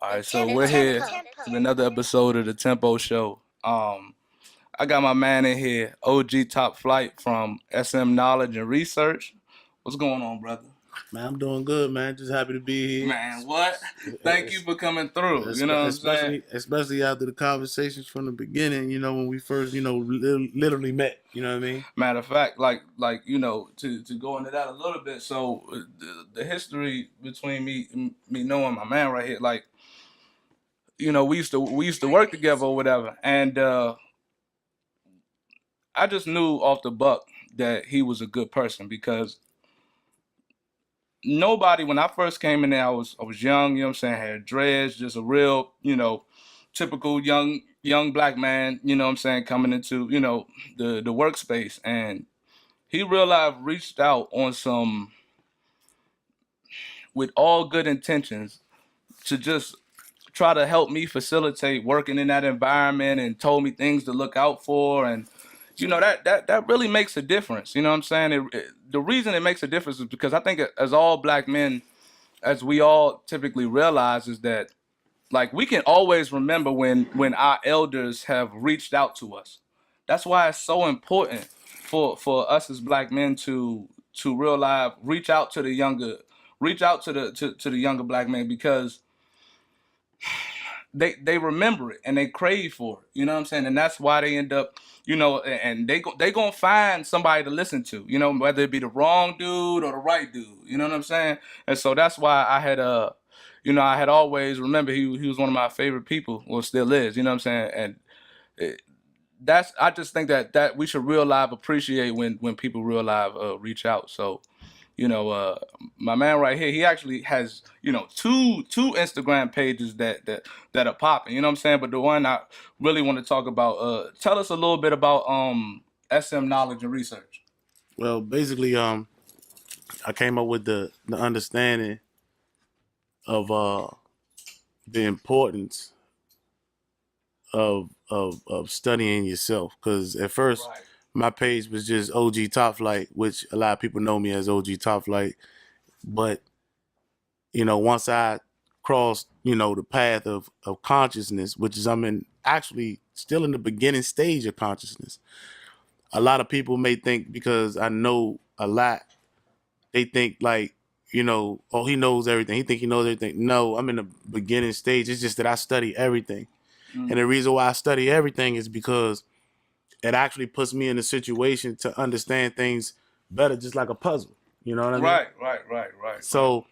All right, so we're here to another episode of the Tempo Show. I got my man in here, OG Top Flight from SM Knowledge and Research. What's going on, brother? Man, I'm doing good, man. Just happy to be here. Man, what? Thank you for coming through. You know what I'm saying? Especially after the conversations from the beginning. When we first, literally met. You know what I mean? Matter of fact, to go into that a little bit. So the history between me knowing my man right here, we used to work together or whatever, and I just knew off the buck that he was a good person because nobody when I first came in there, I was young, you know what I'm saying, had dreads, just a real, typical young black man, you know what I'm saying, coming into, the workspace. And he real life reached out on some with all good intentions to just try to help me facilitate working in that environment and told me things to look out for. And that really makes a difference. You know what I'm saying? The reason it makes a difference is because I think as all black men, as we all typically realize, is that like we can always remember when our elders have reached out to us. That's why it's so important for us as black men to real life reach out to the younger black men, because they remember it and they crave for it. You know what I'm saying? And that's why they end up, and they gonna find somebody to listen to. Whether it be the wrong dude or the right dude. You know what I'm saying? And so that's why I had always remember he was one of my favorite people. Well, still is. You know what I'm saying? And it, that's I just think that we should real live appreciate when people real live reach out. So my man right here, he actually has, two Instagram pages that are popping. You know what I'm saying? But the one I really want to talk about, tell us a little bit about SM Knowledge and Research. Well, basically, I came up with the understanding of the importance of studying yourself. Because at first, Right. my page was just OG Top Flight, which a lot of people know me as OG Top Flight. But once I crossed, the path of consciousness, which is actually still in the beginning stage of consciousness. A lot of people may think because I know a lot, they think like, oh, he knows everything. He think he knows everything. No, I'm in the beginning stage. It's just that I study everything. Mm. And the reason why I study everything is because it actually puts me in a situation to understand things better, just like a puzzle. You know what I mean? Right. So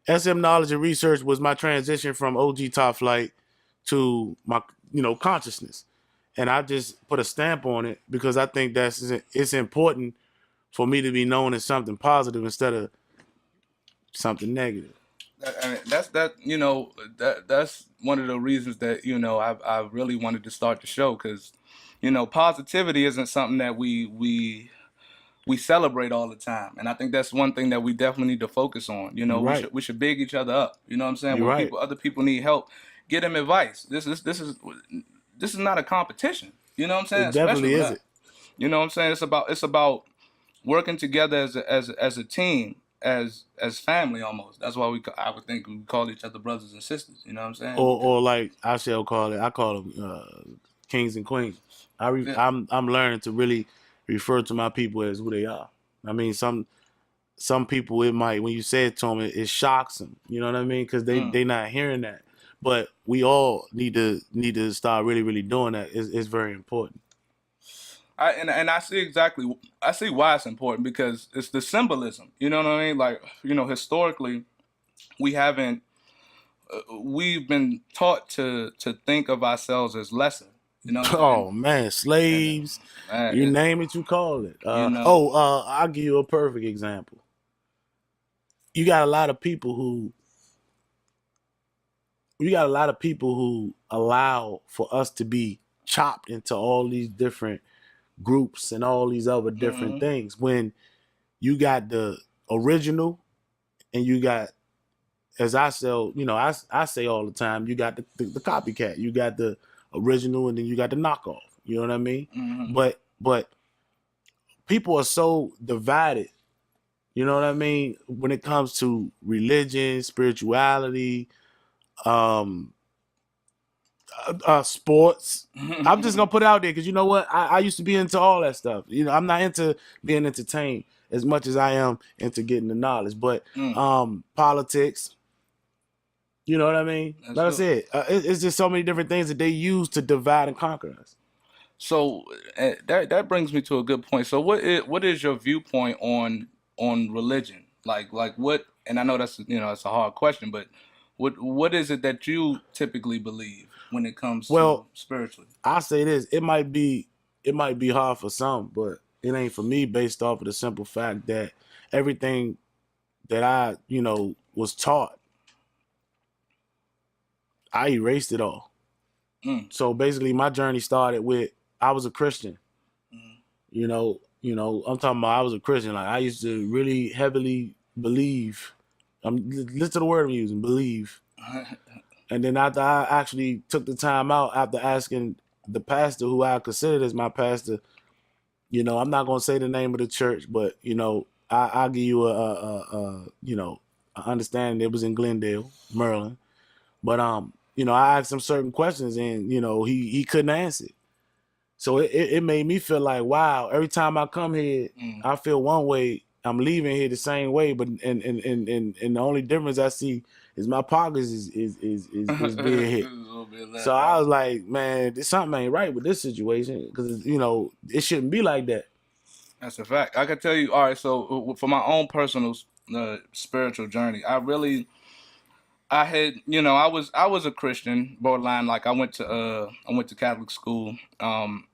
SM Knowledge and Research was my transition from OG Top Flight to my, consciousness. And I just put a stamp on it because I think it's important for me to be known as something positive instead of something negative. That's one of the reasons that I really wanted to start the show, because positivity isn't something that we celebrate all the time. And I think that's one thing that we definitely need to focus on. You're We right. should big each other up. You know what I'm saying? You're When right. other people need help, get them advice. This is not a competition. You know what I'm saying? It definitely Especially with isn't. us. You know what I'm saying? It's about working together as a team, as family almost. That's why I would think we call each other brothers and sisters. You know what I'm saying? Or like I call them kings and queens. Yeah. I'm learning to really refer to my people as who they are. I mean, some people, it might, when you say it to them, it shocks them. You know what I mean? Because they not hearing that. But we all need to start really doing that. It's very important. I see why it's important, because it's the symbolism. You know what I mean? Like, historically, we haven't we've been taught to think of ourselves as lesser. You know what I'm saying? Oh man, slaves, Man, you name it, you call it. you know, I'll give you a perfect example. You got a lot of people who allow for us to be chopped into all these different groups and all these other different hmm things when you got the original and you got, as I say all the time, you got the copycat, you got the original, and then you got the knockoff. You know what I mean? hmm But people are so divided. You know what I mean? When it comes to religion, spirituality, um, sports. I'm just gonna put it out there because you know what? I used to be into all that stuff. You know, I'm not into being entertained as much as I am into getting the knowledge. But Mm, politics, you know what I mean? that's Like I good. said, it's just so many different things that they use to divide and conquer us. So that brings me to a good point. So what is your viewpoint on religion? Like what? And I know that's that's a hard question, but what is it that you typically believe when it comes to Well, spiritually? I say this: it might be hard for some, but it ain't for me based off of the simple fact that everything that I was taught, I erased it all. Mm, So basically, my journey started with I was a Christian. mm, I'm talking about I was a Christian. Like I used to really heavily believe. Listen to the word I'm using, believe. And then after I actually took the time out after asking the pastor who I considered as my pastor, I'm not gonna say the name of the church, but I'll give you a understanding. It was in Glendale, Maryland. But I asked him certain questions, and he couldn't answer. So it made me feel like, wow, every time I come here, mm. I feel one way. I'm leaving here the same way, but and the only difference I see is my pockets is being hit. There's a little bit of So that, I right? was like, man, this something ain't right with this situation because it shouldn't be like that. That's a fact. I can tell you. All right. So for my own personal spiritual journey, I had, I was a Christian, borderline. Like I went to Catholic school, and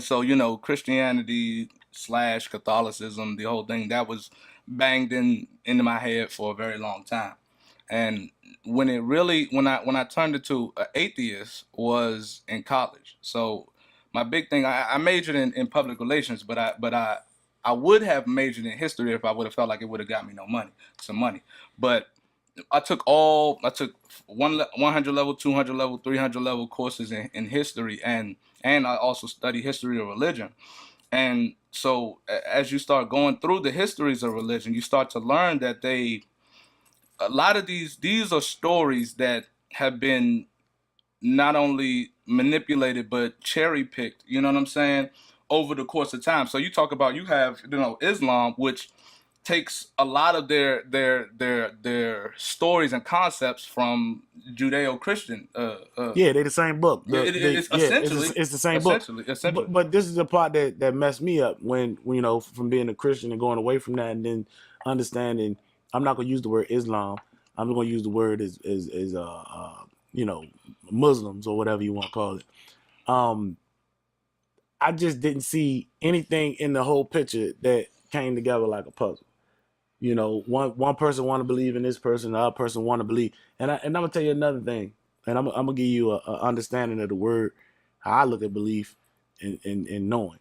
so Christianity slash Catholicism, the whole thing that was banged into my head for a very long time. And when I turned into an atheist was in college. So my big thing, I majored in public relations, but I would have majored in history if I would have felt like it would have got me some money. But I took 100 level, 200 level, 300 level courses in history, and I also study history of religion. And so as you start going through the histories of religion, you start to learn that a lot of these are stories that have been not only manipulated but cherry picked, you know what I'm saying, over the course of time. So you have Islam, which takes a lot of their stories and concepts from Judeo-Christian. Yeah, they the same book. It's It's essentially, it's the same book. essentially. But this is the part that messed me up when from being a Christian and going away from that and then understanding. I'm not gonna use the word Islam. I'm gonna use the word as you know Muslims or whatever you want to call it. Um, I just didn't see anything in the whole picture that came together like a puzzle. One person want to believe in this person, the other person want to believe. And I'm gonna tell you another thing, and I'm gonna give you a understanding of the word, how I look at belief and knowing.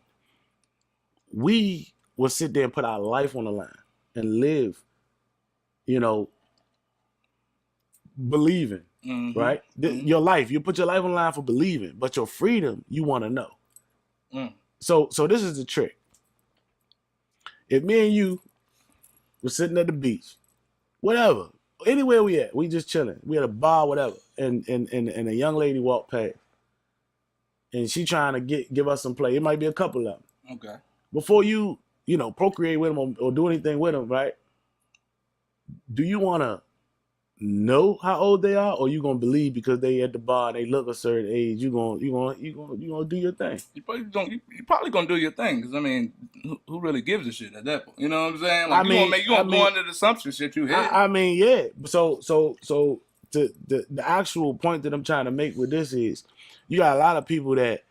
We will sit there and put our life on the line and live, you know, believing, Mm-hmm. right? Mm-hmm. Your life, you put your life on the line for believing, but your freedom, you want to know. Mm. So this is the trick. If me and you were sitting at the beach, whatever, anywhere we at, we just chilling. We at a bar, whatever, and a young lady walked past, and she trying to give us some play. It might be a couple of them. Okay. Before you procreate with them or do anything with them, right? Do you want to know how old they are, or you gonna believe because they at the bar and they look a certain age? You gonna do your thing. You probably gonna do your thing, because I mean, who really gives a shit at that point? You know what I'm saying? I Like mean, you I gonna go mean, under the assumption shit you hit. I mean, yeah. So the actual point that I'm trying to make with this is, you got a lot of people that,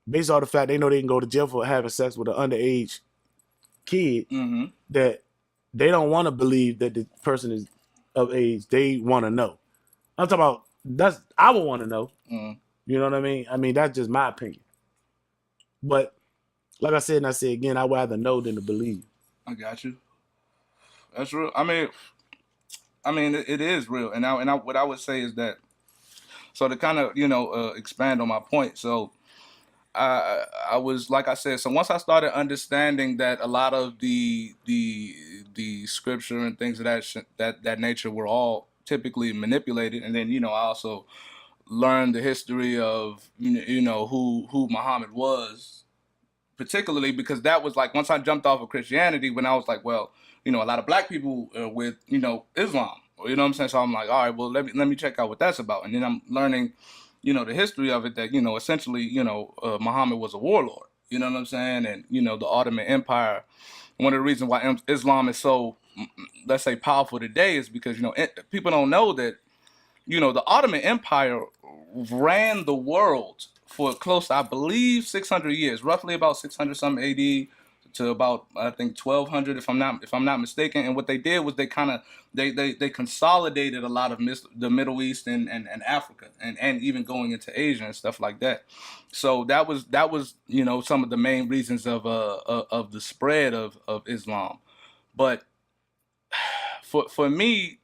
based on the fact they know they can go to jail for having sex with an underage kid, Mm-hmm. that they don't want to believe that the person is of age. They want to know. I'm talking about I would want to know. Mm. You know what I mean? I mean, that's just my opinion. But like I said, and I say again, I'd rather know than to believe. I got you. That's real. I mean, it is real. And what I would say is that, so to kind of expand on my point. So I was, like I said, so once I started understanding that a lot of the scripture and things of that nature were all typically manipulated. And then, I also learned the history of, who Muhammad was, particularly because that was like, once I jumped off of Christianity, when I was like, well, a lot of black people are with, Islam. You know what I'm saying? So I'm like, all right, well, let me check out what that's about. And then I'm learning, the history of it, that, essentially, Muhammad was a warlord. You know what I'm saying? And, the Ottoman Empire, one of the reasons why Islam is so, let's say, powerful today is because, people don't know that, the Ottoman Empire ran the world for close, I believe, 600 years, roughly about 600 something AD to about, I think, 1200, if I'm not mistaken. And what they did was they consolidated a lot of the Middle East and Africa, and even going into Asia and stuff like that. So that was some of the main reasons of the spread of Islam. But for me,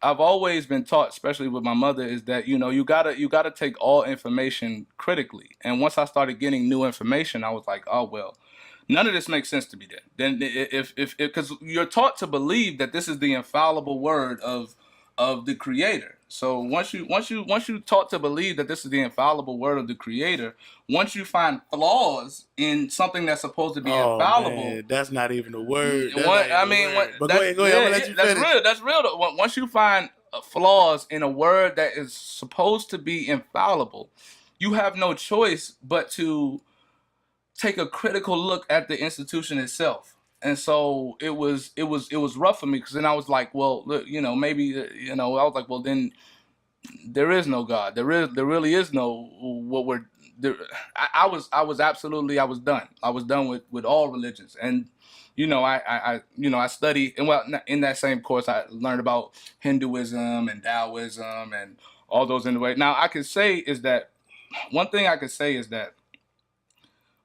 I've always been taught, especially with my mother, is that you gotta take all information critically. And once I started getting new information, I was like, oh well, none of this makes sense to me. Then if because you're taught to believe that this is the infallible word of the Creator. So once you taught to believe that this is the infallible word of the Creator, once you find flaws in something that's supposed to be Oh infallible. man, that's not even a word. That's not What even I a mean, word. But go that's ahead, go ahead. I'm yeah, gonna let yeah, you that's finish. real. That's real. Once you find flaws in a word that is supposed to be infallible, you have no choice but to take a critical look at the institution itself. And so it was rough for me, because then I was like, well, look, maybe, I was like, well, then there is no God. There really is no what we're there. I was absolutely, I was done. I was done with all religions. And I studied, and well, in that same course I learned about Hinduism and Taoism and all those in the way. Now I could say is that one thing I could say is that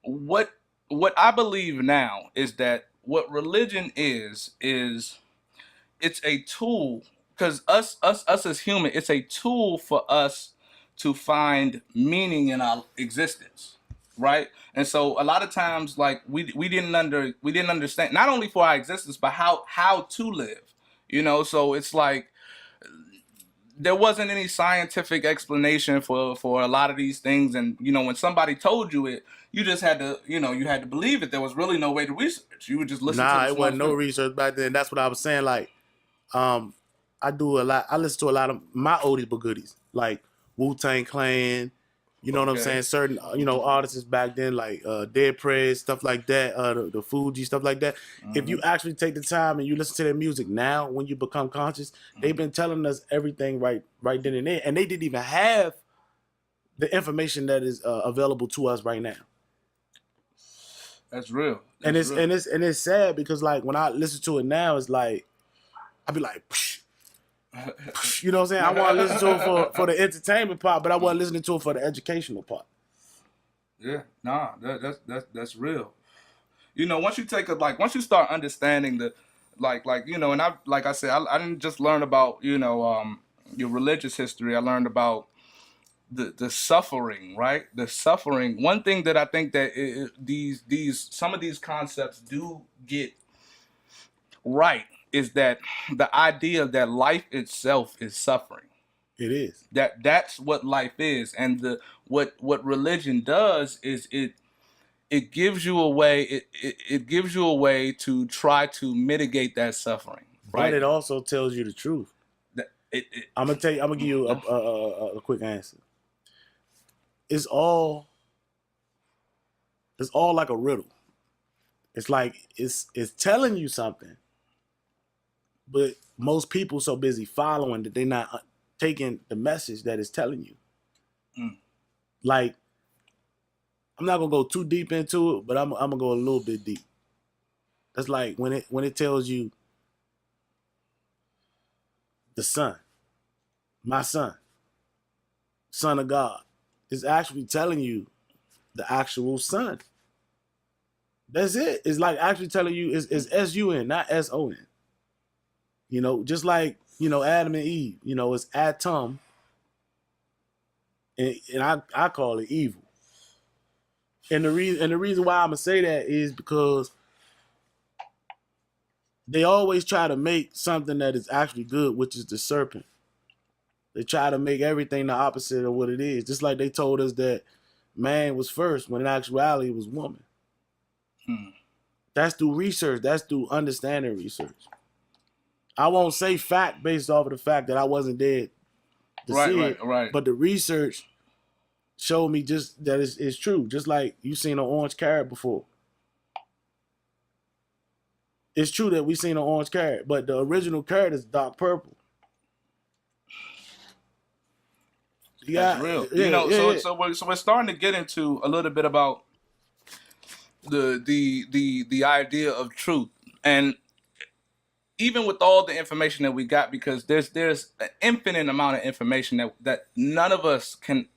what what I believe now is that what religion is it's a tool, because us as human, it's a tool for us to find meaning in our existence, right? And so a lot of times, like, we didn't understand, not only for our existence, but how to live. So it's like there wasn't any scientific explanation for a lot of these things. And when somebody told you it, you just had to, you had to believe it. There was really no way to research. You would just listen to Nah, this it one wasn't no story. research back then. That's what I was saying. Like, um, I do a lot. I listen to a lot of my oldies but goodies, like Wu-Tang Clan. You know what I'm Okay. saying? Certain artists back then, like Dead Prez, stuff like that. The Fuji, stuff like that. If you Hmm. actually take the time and you listen to their music now, when you become conscious, they've been telling us everything right then and there, and they didn't even have the information that is available to us right now. That's real. And That's real. it's sad because, like, when I listen to it now, it's like I be like, psh, psh, you know what I'm saying? I want to listen to it for the entertainment part, but I wasn't listening to it for the educational part. Yeah, nah, that's real. Once you start understanding the, and like I said, I didn't just learn about, your religious history. I learned about the suffering, right? The suffering. One thing that I think that these some of these concepts do get right is that the idea that life itself is suffering. It is. That's what life is. And what religion does is it gives you a way, it gives you a way to try to mitigate that suffering, But right? it also tells you the truth. That it I'm gonna tell you. I'm gonna give you a quick answer. It's all like a riddle. It's like it's telling you something, but most people so busy following that they're not taking the message that it's telling you. mm, Like, I'm not gonna go too deep into it, but I'm gonna go a little bit deep. That's like when it tells you the son, my son, son of God, is actually telling you the actual son. That's it. It's like actually telling you is S-U-N, not S-O-N. Just like, Adam and Eve, it's Atom, and I call it evil. And the reason why I'm gonna say that is because they always try to make something that is actually good, which is the serpent. They try to make everything the opposite of what it is. Just like they told us that man was first, when in actuality it was woman. That's through research. That's through understanding research. I won't say fact based off of the fact that I wasn't there to see it, but the research showed me just that it's true. Just like you seen an orange carrot before. It's true that we seen an orange carrot, but the original carrot is dark purple. That's real. You know, so we're starting to get into a little bit about the idea of truth, and even with all the information that we got, because there's an infinite amount of information that none of us can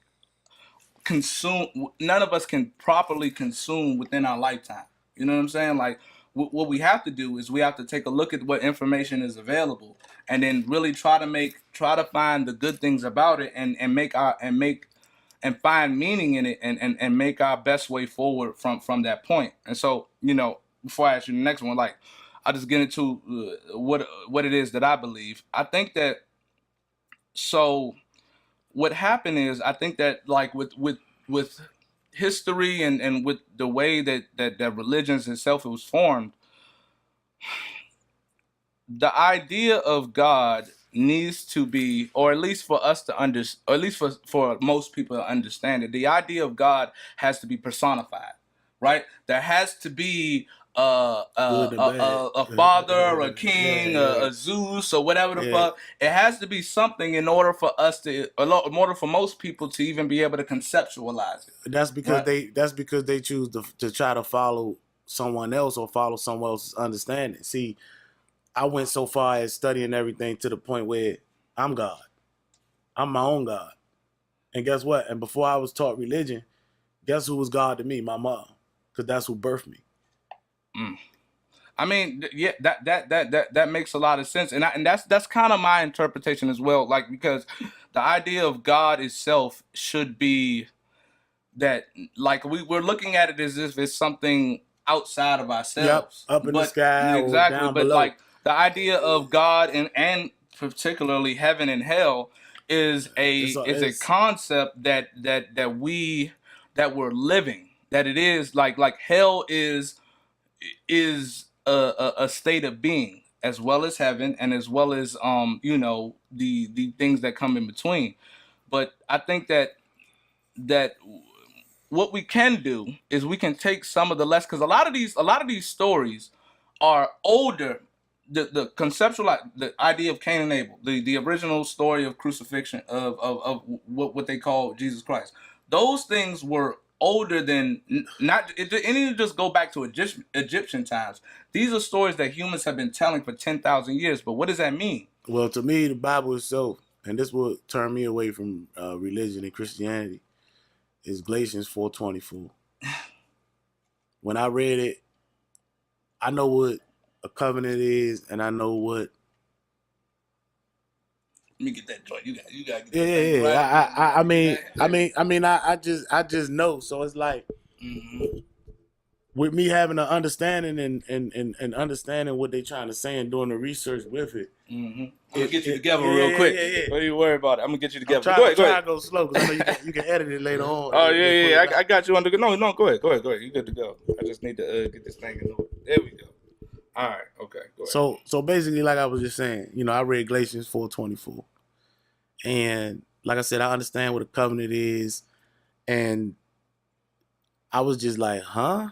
consume, none of us can properly consume within our lifetime. You know what I'm saying? Like what we have to do is we have to take a look at what information is available, and then really try to find the good things about it, and find meaning in it, and make our best way forward from that point. And so, you know, before I ask you the next one, like, I'll just get into what it is that I believe. I think that, so what happened is, I think that, like, with history, and with the way that religions itself was formed, the idea of God needs to be, or at least for us to understand, or at least for most people to understand it, the idea of God has to be personified, right? There has to be a father, a king, a Zeus, or whatever the fuck. It has to be something in order for us to, in order for most people to even be able to conceptualize it. That's because they choose to try to follow someone else, or follow someone else's understanding. See, I went so far as studying everything to the point where I'm God. I'm my own God. And guess what? And before I was taught religion, guess who was God to me? My mom, because that's who birthed me. I mean, yeah, that makes a lot of sense, and that's kind of my interpretation as well. Like, because the idea of God itself should be that, like, we're looking at it as if it's something outside of ourselves, up in the sky, exactly. Or down but below. Like, the idea of God, and particularly heaven and hell is a concept that we're living. That it is like hell is a state of being, as well as heaven, and as well as you know, the things that come in between. But I think that what we can do is we can take some of the less, because a lot of these stories are older. The conceptual, the idea of Cain and Abel, the original story of crucifixion of what they call Jesus Christ. Those things were older than, not it didn't just go back to Egyptian times. These are stories that humans have been telling for 10,000 years. But what does that mean? Well, to me, the Bible itself, and this will turn me away from religion and Christianity, is Galatians 4:24. When I read it, I know what a covenant is, and I know what. Let me get that joint. You got. Yeah. I just know. So it's like, with me having an understanding and understanding what they're trying to say and doing the research with it. I'm gonna get you together real quick. Don't you worry about it. I'm gonna get you together. Go ahead. Try to go slow, because I know you can edit it later on. Oh yeah. I got you under. No. Go ahead. You good to go. I just need to get this thing in order. There we go. All right. Okay. Go ahead. So basically, like I was just saying, you know, I read Galatians 4:24, and like I said, I understand what a covenant is, and I was just like, huh?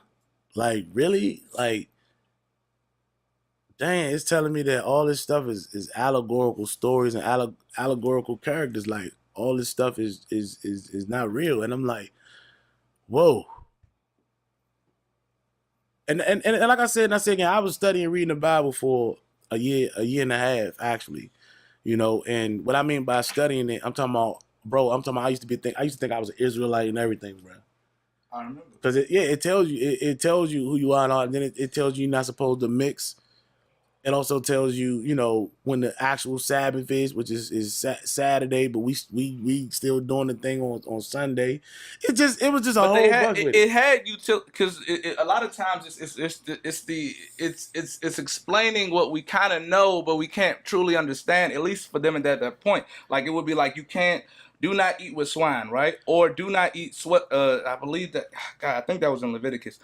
Like, really? Like, dang, it's telling me that all this stuff is allegorical stories and allegorical characters. Like, all this stuff is not real. And I'm like, whoa. And like I said, and I said again, I was studying reading the Bible for a year and a half, actually. You know, and what I mean by studying it, I'm talking about I used to think I was an Israelite and everything, bro. I remember. Because it tells you who you are, and then it tells you you're not supposed to mix It also tells you, when the actual Sabbath is, which is Saturday, but we still doing the thing on Sunday. It was just a But they whole had bunch it, with it. it had utility because a lot of times it's explaining what we kind of know, but we can't truly understand. At least for them at that point, like it would be like you can't do not eat with swine, right? Or do not eat sweat. I believe that God, I think that was in Leviticus.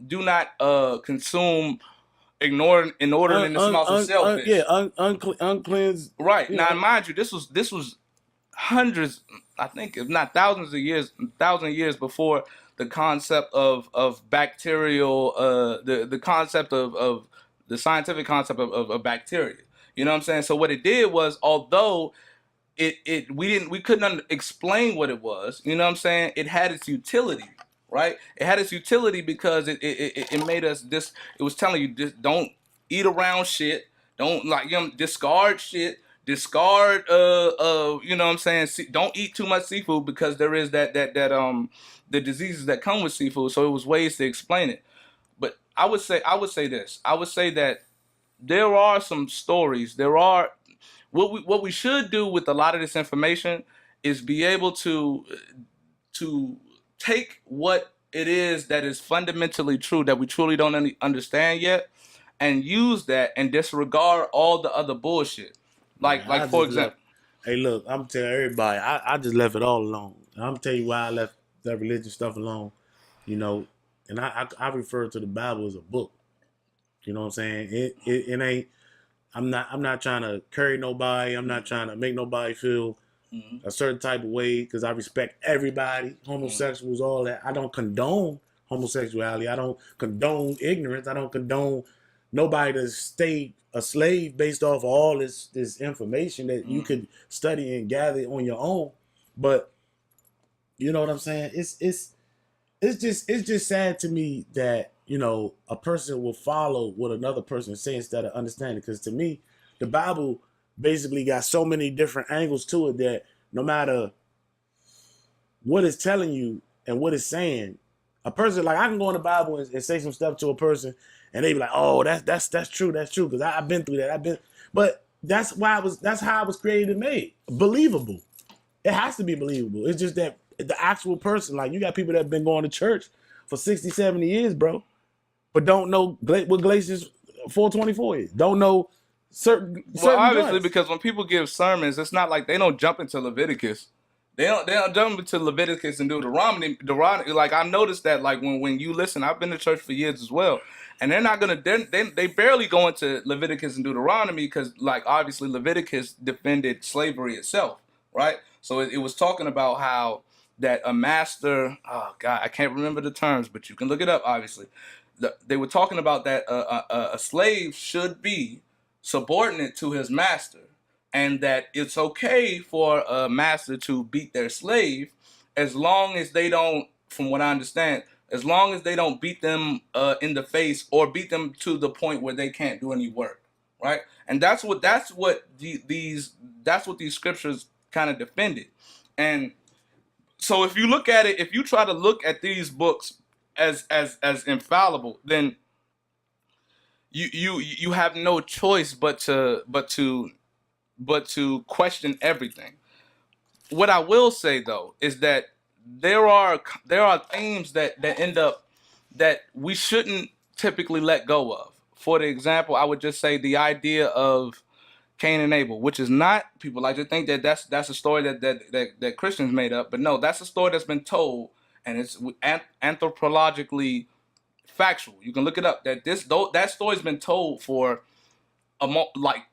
Do not consume ignoring Un, inordinate un, amounts of un, un, yeah, shellfish. uncleansed. Right You now, know, mind you, this was hundreds, I think, if not thousands of years, thousand years before the concept of bacterial, the concept of the scientific concept of bacteria. You know what I'm saying? So what it did was, although we couldn't explain what it was. You know what I'm saying? It had its utility, right? It had its utility because it made us this. It was telling you just don't eat around shit. Don't discard shit. Discard you know what I'm saying? Don't eat too much seafood because there is that the diseases that come with seafood. So it was ways to explain it. But I would say this. I would say that there are some stories. There are what we should do with a lot of this information is be able to take what it is that is fundamentally true that we truly don't understand yet, and use that and disregard all the other bullshit. man, Like I for just left. example, Hey, look, I'm telling everybody, I just left it all alone. And I'm telling you why I left that religious stuff alone. You know, and I refer to the Bible as a book. You know what I'm saying? It ain't. I'm not trying to curry nobody. I'm not trying to make nobody feel mhm, a certain type of way because I respect everybody, mhm, homosexuals, all that. I don't condone homosexuality. I don't condone ignorance. I don't condone nobody to stay a slave based off of all this information that you mhm, could study and gather on your own. But you know what I'm saying? It's just sad to me that a person will follow what another person says instead of understanding. Because to me, the Bible basically got so many different angles to it that no matter what it's telling you and what it's saying, a person like I can go in the Bible and say some stuff to a person, and they be like, "Oh, that's true, that's true," because I've been through that. But that's how it was created and made believable. It has to be believable. It's just that the actual person, like you got people that have been going to church for 60, 70 years, bro, but don't know what Galatians 4:24 is. Don't know certain well, certain obviously, joints. because when people give sermons, it's not like they don't jump into Leviticus. They don't jump into Leviticus and Deuteronomy. Like I noticed that, like when you listen, I've been to church for years as well, and they're not gonna. They barely go into Leviticus and Deuteronomy because, like, obviously Leviticus defended slavery itself, right? So it was talking about how that a master. Oh God, I can't remember the terms, but you can look it up. Obviously, they were talking about that a slave should be subordinate to his master, and that it's okay for a master to beat their slave as long as they don't, from what I understand, as long as they don't beat them in the face or beat them to the point where they can't do any work, right? And that's what these scriptures kind of defended. And so if you look at it, if you try to look at these books as infallible, then you have no choice but to question everything. What I will say though is that there are themes that end up that we shouldn't typically let go of. For the example, I would just say the idea of Cain and Abel, which is not, people like to think that that's a story that Christians made up, but no, that's a story that's been told, and it's anthropologically factual. You can look it up. That story's been told for like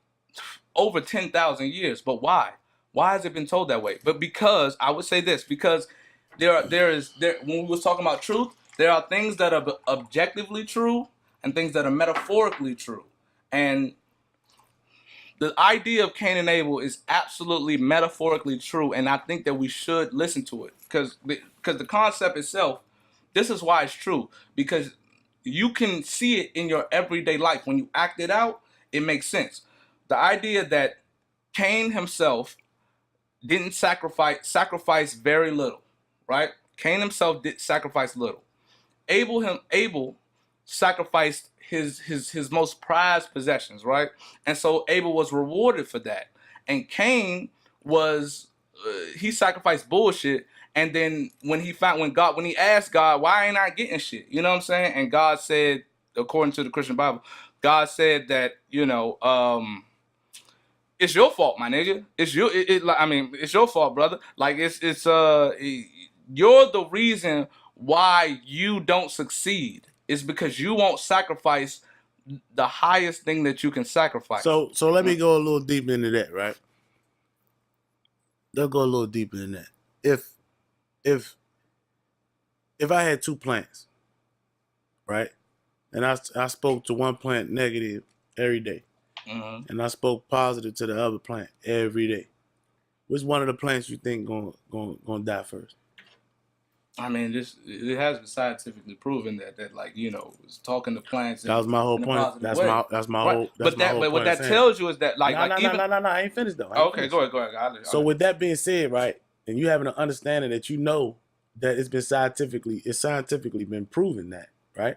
over 10,000 years. But why? Why has it been told that way? But because I would say this, because there when we was talking about truth, there are things that are objectively true and things that are metaphorically true. And the idea of Cain and Abel is absolutely metaphorically true, and I think that we should listen to it because the concept itself. This is why it's true, because you can see it in your everyday life when you act it out. It makes sense. The idea that Cain himself didn't sacrifice very little, right? Cain himself did sacrifice little. Abel sacrificed his most prized possessions, right? And so Abel was rewarded for that, and Cain was he sacrificed bullshit. And then when he asked God, why ain't I getting shit? You know what I'm saying? And God said, according to the Christian Bible, God said that, it's your fault, my nigga. It's your fault, brother. Like you're the reason why you don't succeed. It's because you won't sacrifice the highest thing that you can sacrifice. So let me go a little deeper into that, right? Let's go a little deeper in that. If I had 2 plants, right, and I spoke to one plant negative every day, and I spoke positive to the other plant every day, which one of the plants you think gonna die first? I mean, it has been scientifically proven that it's talking to plants. That was my whole point. That's my whole. That's my whole point. But what that tells you is that no, I ain't finished though. Okay, go ahead. So with that being said, right, and you having an understanding that that it's been scientifically been proven that, right?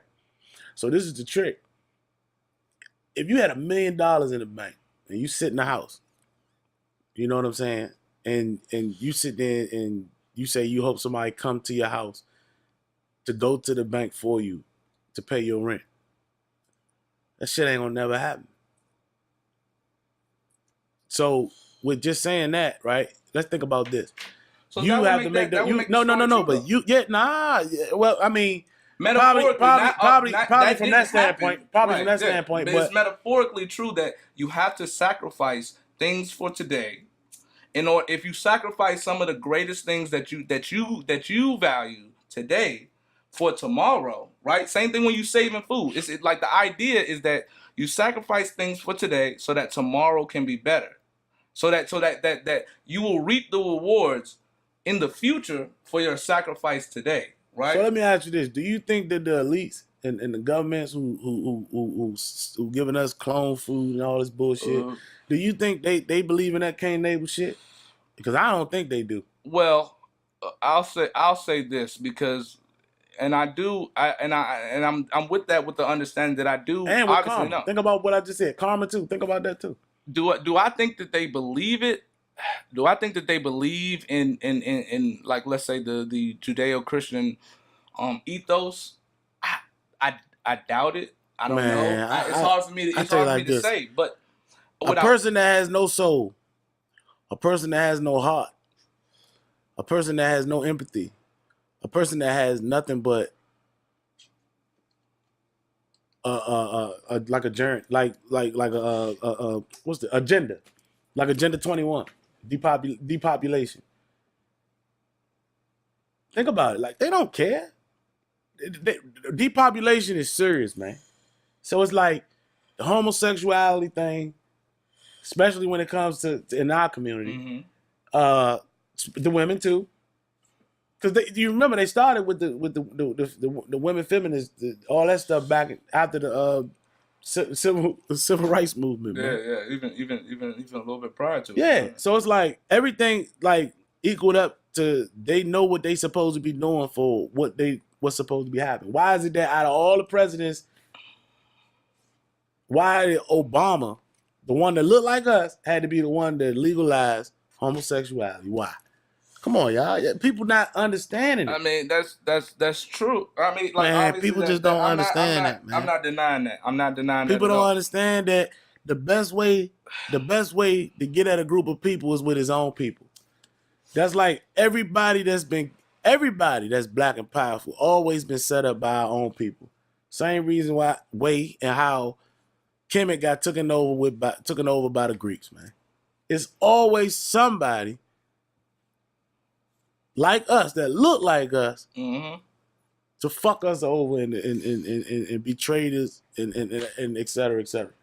So this is the trick. If you had $1 million in the bank and you sit in the house, you know what I'm saying, and you sit there and you say you hope somebody come to your house to go to the bank for you to pay your rent, that shit ain't gonna never happen. So with just saying that, right? Let's think about this. So you have to make no. But well, I mean, probably from that standpoint. From that standpoint, but it's metaphorically true that you have to sacrifice things for today. If you sacrifice some of the greatest things that you value today for tomorrow, right? Same thing when you saving food. It's like the idea is that you sacrifice things for today so that tomorrow can be better. So that you will reap the rewards in the future for your sacrifice today, right? So let me ask you this: do you think that the elites and the governments who giving us clone food and all this bullshit, do you think they believe in that Cain Abel shit? Because I don't think they do. Well, I'll say this because, and I do, I'm with that with the understanding that I do. And with karma, know. Think about what I just said. Karma too. Think about that too. Do I think that they believe it? Do I think that they believe in like, let's say the Judeo-Christian ethos? I doubt it. I don't know. It's hard for me to say. But a person that has no soul, a person that has no heart, a person that has no empathy, a person that has nothing but like a journey, like what's the agenda, like Agenda 21, depopulation. Think about it. Like, they don't care. Depopulation is serious, man. So it's like the homosexuality thing, especially when it comes to in our community, the women too, because you remember they started with the women feminists, all that stuff back after the civil rights movement. Man. Even a little bit prior to it. Yeah, so it's like everything like equaled up to, they know what they supposed to be doing for what's supposed to be happening. Why is it that out of all the presidents, why Obama, the one that looked like us, had to be the one that legalized homosexuality? Why? Come on, y'all. People not understanding it. I mean, that's true. I mean, like, man, people just don't understand that, man. I'm not denying that. People don't understand that the best way to get at a group of people is with his own people. That's like everybody that's black and powerful always been set up by our own people. Same reason why and how Kemet got taken over by the Greeks, man. It's always somebody like us that look like us to fuck us over and betray us and et cetera, et cetera.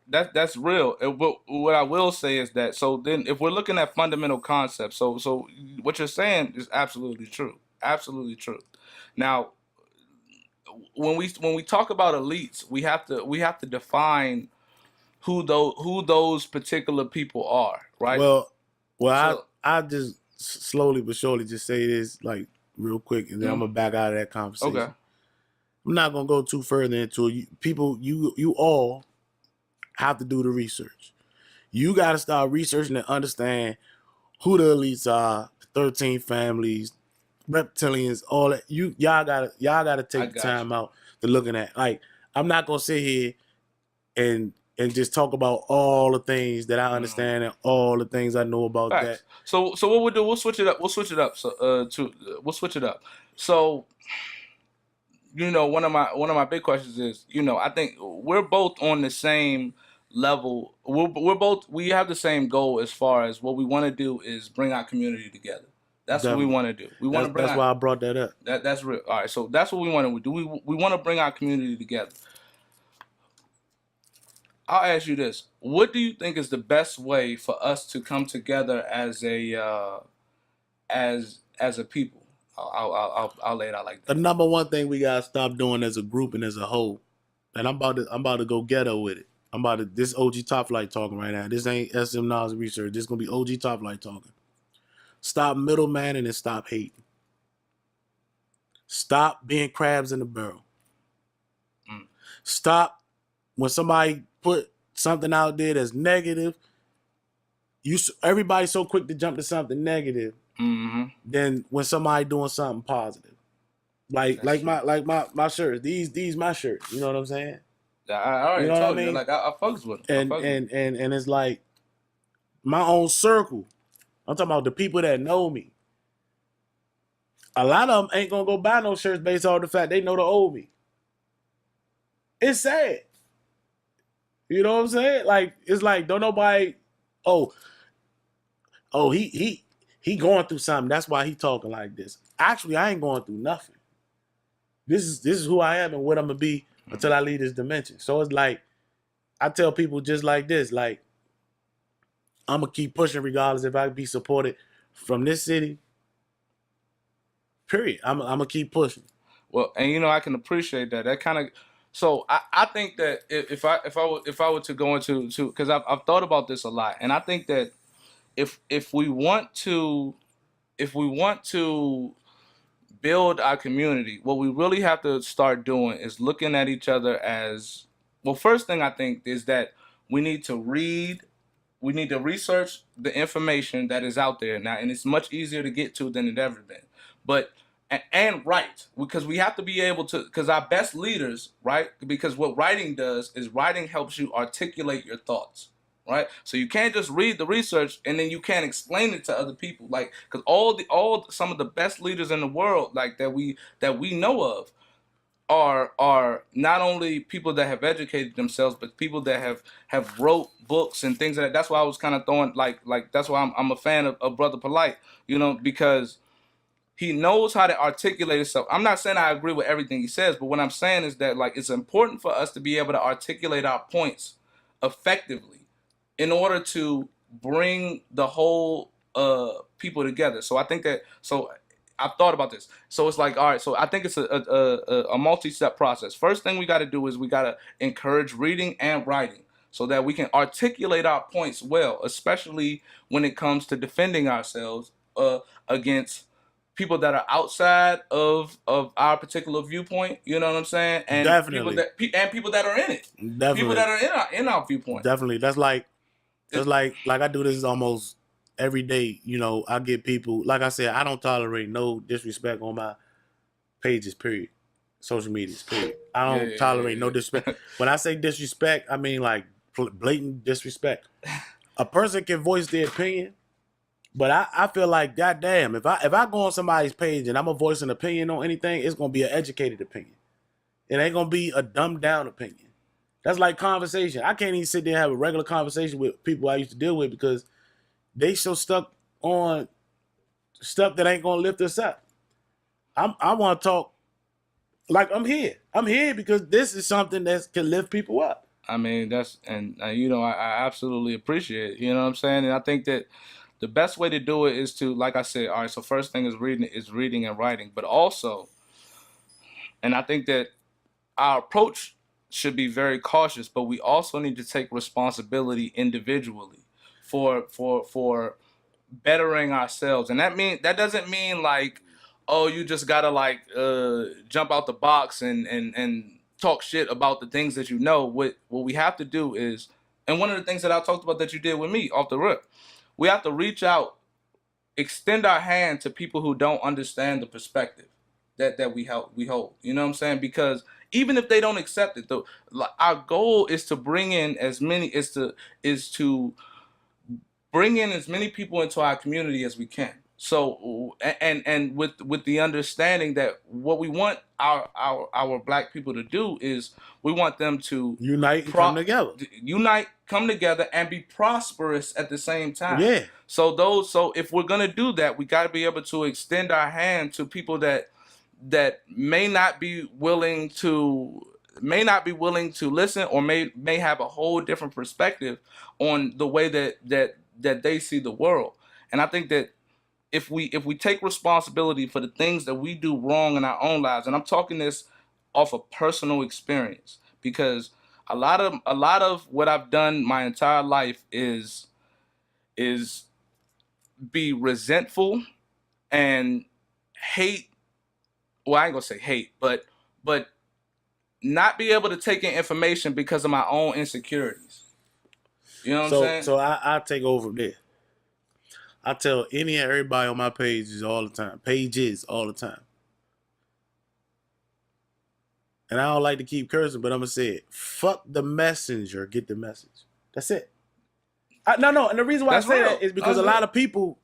That's real. What I will say is that, so then if we're looking at fundamental concepts, so what you're saying is absolutely true. Absolutely true. Now, when we talk about elites, we have to define who those particular people are, right? Well, so, I just slowly but surely just say this like real quick, and then I'm gonna back out of that conversation. Okay. I'm not gonna go too further into it. People, you all have to do the research. You got to start researching and understand who the elites are, 13 families, reptilians, all that. Y'all gotta I take the got time you. out to looking at. Like, I'm not gonna sit here and just talk about all the things that I Mm. understand and all the things I know about that. Facts. So what we'll do, we'll switch it up. We'll switch it up. So we'll switch it up. So one of my big questions is, I think we're both on the same level. We have the same goal as far as what we want to do is bring our community together. That's what we Definitely. want to do. We want to bring That's our why I brought that up. that's real. All right, so that's what we want to do. We want to bring our community together. I'll ask you this: what do you think is the best way for us to come together as a people? I'll lay it out like The that. number one thing we gotta stop doing as a group and as a whole, and I'm about to go ghetto with it. This OG Top Flight talking right now. This ain't SM Nas research. This gonna be OG Top Flight talking. Stop middlemaning and stop hating. Stop being crabs in the barrel. Mm. Stop when somebody put something out there that's negative. Everybody's so quick to jump to something negative. Mm-hmm. Than when somebody doing something positive. Like That's like true. my shirts. These my shirts. You know what I'm saying? I You already know what I told you. mean? Like I fucks with him. I And fucks with him. and and and it's like my own circle. I'm talking about the people that know me. A lot of them ain't gonna go buy no shirts based on the fact they know the old me. It's sad. You know what I'm saying? Like, it's like don't nobody. Oh, he going through something. That's why he talking like this. Actually, I ain't going through nothing. This is who I am and what I'm gonna be until I leave this dimension. So it's like I tell people just like this, like I'm gonna keep pushing regardless if I be supported from this city. Period. I'm gonna keep pushing. Well, and I can appreciate that. That kind of. So I think that if I were to go into because I've thought about this a lot, and I think that if we want to build our community, what we really have to start doing is looking at each other as well. First thing I think is that we need to read, we need to research the information that is out there now, and it's much easier to get to than it ever been. But and write, because we have to be able to, because our best leaders, right? Because what writing does is writing helps you articulate your thoughts, right? So you can't just read the research and then you can't explain it to other people, like because all some of the best leaders in the world, like that we know of, are not only people that have educated themselves, but people that have wrote books and things like that. That's why I was kind of throwing like that's why I'm a fan of Brother Polite, because he knows how to articulate himself. I'm not saying I agree with everything he says, but what I'm saying is that like it's important for us to be able to articulate our points effectively in order to bring the whole people together. So I think that I've thought about this. So it's like, all right, so I think it's a multi-step process. First thing we got to do is we got to encourage reading and writing so that we can articulate our points well, especially when it comes to defending ourselves against people that are outside of our particular viewpoint. You know what I'm saying? And Definitely, people that are in it, people definitely, that are in our viewpoint. definitely. That's like It, I do this almost every day. I get people. Like I said, I don't tolerate no disrespect on my pages. Period. Social medias. Period. I yeah, don't yeah, yeah, tolerate no disrespect. yeah. When I say disrespect, I mean like blatant disrespect. A person can voice their opinion, but I feel like goddamn, if I go on somebody's page and I'm gonna voice an opinion on anything, it's gonna be an educated opinion. It ain't gonna be a dumbed down opinion. That's like conversation. I can't even sit there and have a regular conversation with people I used to deal with because they so stuck on stuff that ain't gonna lift us up. I want to talk like I'm here. I'm here because this is something that can lift people up. I mean, that's and I absolutely appreciate it. You know what I'm saying? And I think that the best way to do it is to, like I said, all right. So first thing is reading and writing, but also, and I think that our approach should be very cautious, but we also need to take responsibility individually for bettering ourselves, and that doesn't mean like, oh, you just gotta like jump out the box and talk shit about the things that you know. What we have to do is, and one of the things that I talked about that you did with me off the rip, we have to reach out, extend our hand to people who don't understand the perspective that we hold. You know what I'm saying? Because even if they don't accept it, though, like, our goal is to bring in as many is to bring in as many people into our community as we can. So and with the understanding that what we want our black people to do is we want them to Unite and pro- come together. unite, come together, and be prosperous at the same time. Yeah. So if we're gonna do that, we got to be able to extend our hand to people that may not be willing to listen, or may have a whole different perspective on the way that they see the world. And I think that if we take responsibility for the things that we do wrong in our own lives, and I'm talking this off of personal experience, because a lot of what I've done my entire life is be resentful and hate. Well, I ain't gonna say hate, but not be able to take in information because of my own insecurities. You know what I'm saying? So I take over there. I tell any and everybody on my pages all the time. Pages all the time. And I don't like to keep cursing, but I'm gonna say it. Fuck the messenger, get the message. That's it. No, and the reason why That's I say real. that is because That's a lot real. of people,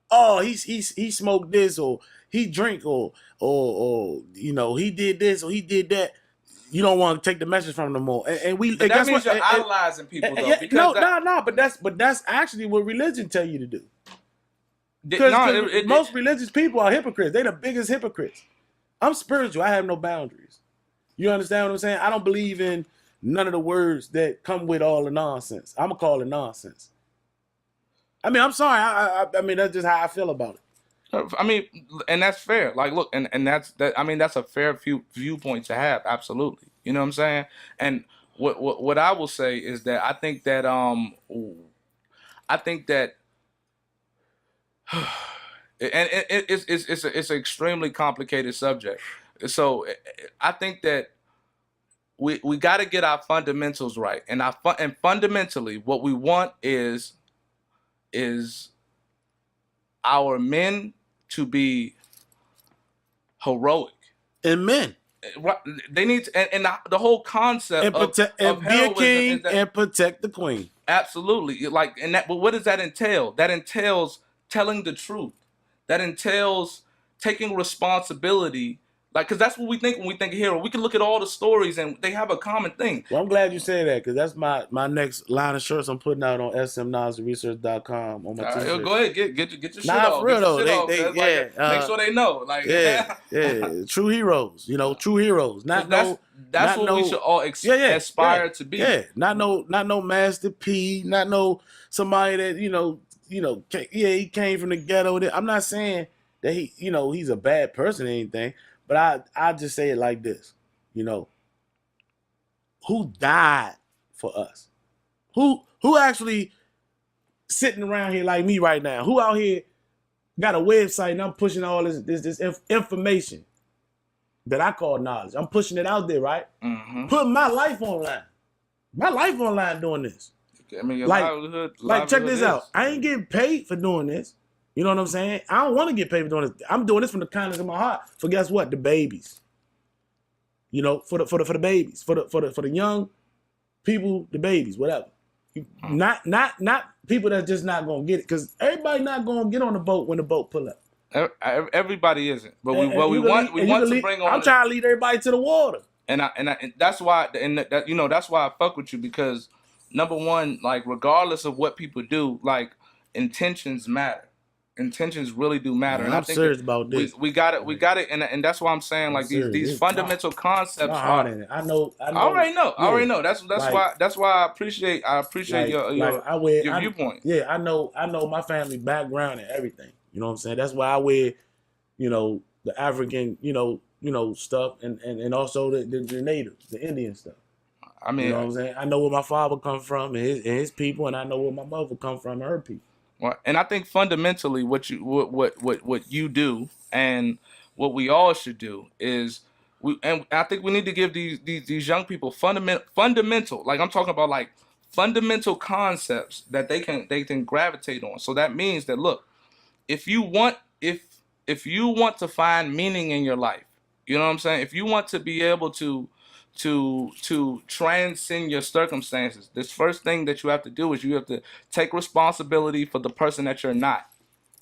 oh, he smoked this, or he drink, or he did this or he did that. You don't want to take the message from them more. And But that guess means what? you're idolizing people, though. Yeah, Because no, but that's actually what religion tell you to do. no, Because most religious people are hypocrites. They the biggest hypocrites. I'm spiritual. I have no boundaries. You understand what I'm saying? I don't believe in none of the words that come with all the nonsense. I'm gonna call it nonsense. I mean, I'm sorry. I mean, that's just how I feel about it. I mean, and that's fair. Like, look, and that's that. I mean, that's a fair viewpoint to have. Absolutely. You know what I'm saying? And what I will say is that I think that and it's an extremely complicated subject. So I think that we got to get our fundamentals right, and and fundamentally, what we want is our men to be heroic. And men. They need to, and the whole concept And of be a heroism king is that and protect the queen. absolutely, like, and that. But what does that entail? That entails telling the truth. That entails taking responsibility. Like, because that's what we think when we think of hero. We can look at all the stories and they have a common thing. Well, I'm glad you say that, because that's my next line of shirts I'm putting out on smknowledgeresearch.com on my t-shirt. Go ahead, get your shit Nah, off. for real though. Make sure they know. Like, Yeah. True heroes. True heroes. Not that's what we should all aspire to be. Yeah. Not no Master P. Not no somebody that he came from the ghetto. I'm not saying that he's a bad person or anything, but I just say it like this. Who died for us? Who actually sitting around here like me right now? Who out here got a website and I'm pushing all this information that I call knowledge? I'm pushing it out there, right? Mm-hmm. Putting my life online. My life online doing this. I mean, your livelihood check this out. I ain't getting paid for doing this. You know what I'm saying? I don't want to get paid for doing this. I'm doing this from the kindness of my heart. For guess what? The babies. For the babies, for the young people, the babies, whatever. Not people that's just not gonna get it, because everybody not gonna get on the boat when the boat pull up. Everybody isn't, but we want to bring on. I'm trying to lead everybody to the water, and that's why, that's why I fuck with you, because number one, like, regardless of what people do, like, intentions matter. Intentions really do matter. Man, and I'm serious about this. We got it, and that's why I'm saying, like, these fundamental concepts are hard in it. I know. I already know. Yeah. I already know. That's why I appreciate your viewpoint. Yeah, I know my family background and everything. You know what I'm saying? That's why I wear, the African, stuff, and also the native, the Indian stuff. I mean, you know what I'm saying? I know where my father come from and his people, and I know where my mother come from and her people. Right. And I think fundamentally what you do and what we all should do is I think we need to give these young people fundamental, like I'm talking about, like fundamental concepts that they can gravitate on. So that means that, look, if you want if you want to find meaning in your life, you know what I'm saying? If you want to be able to transcend your circumstances, this first thing that you have to do is you have to take responsibility for the person that you're not.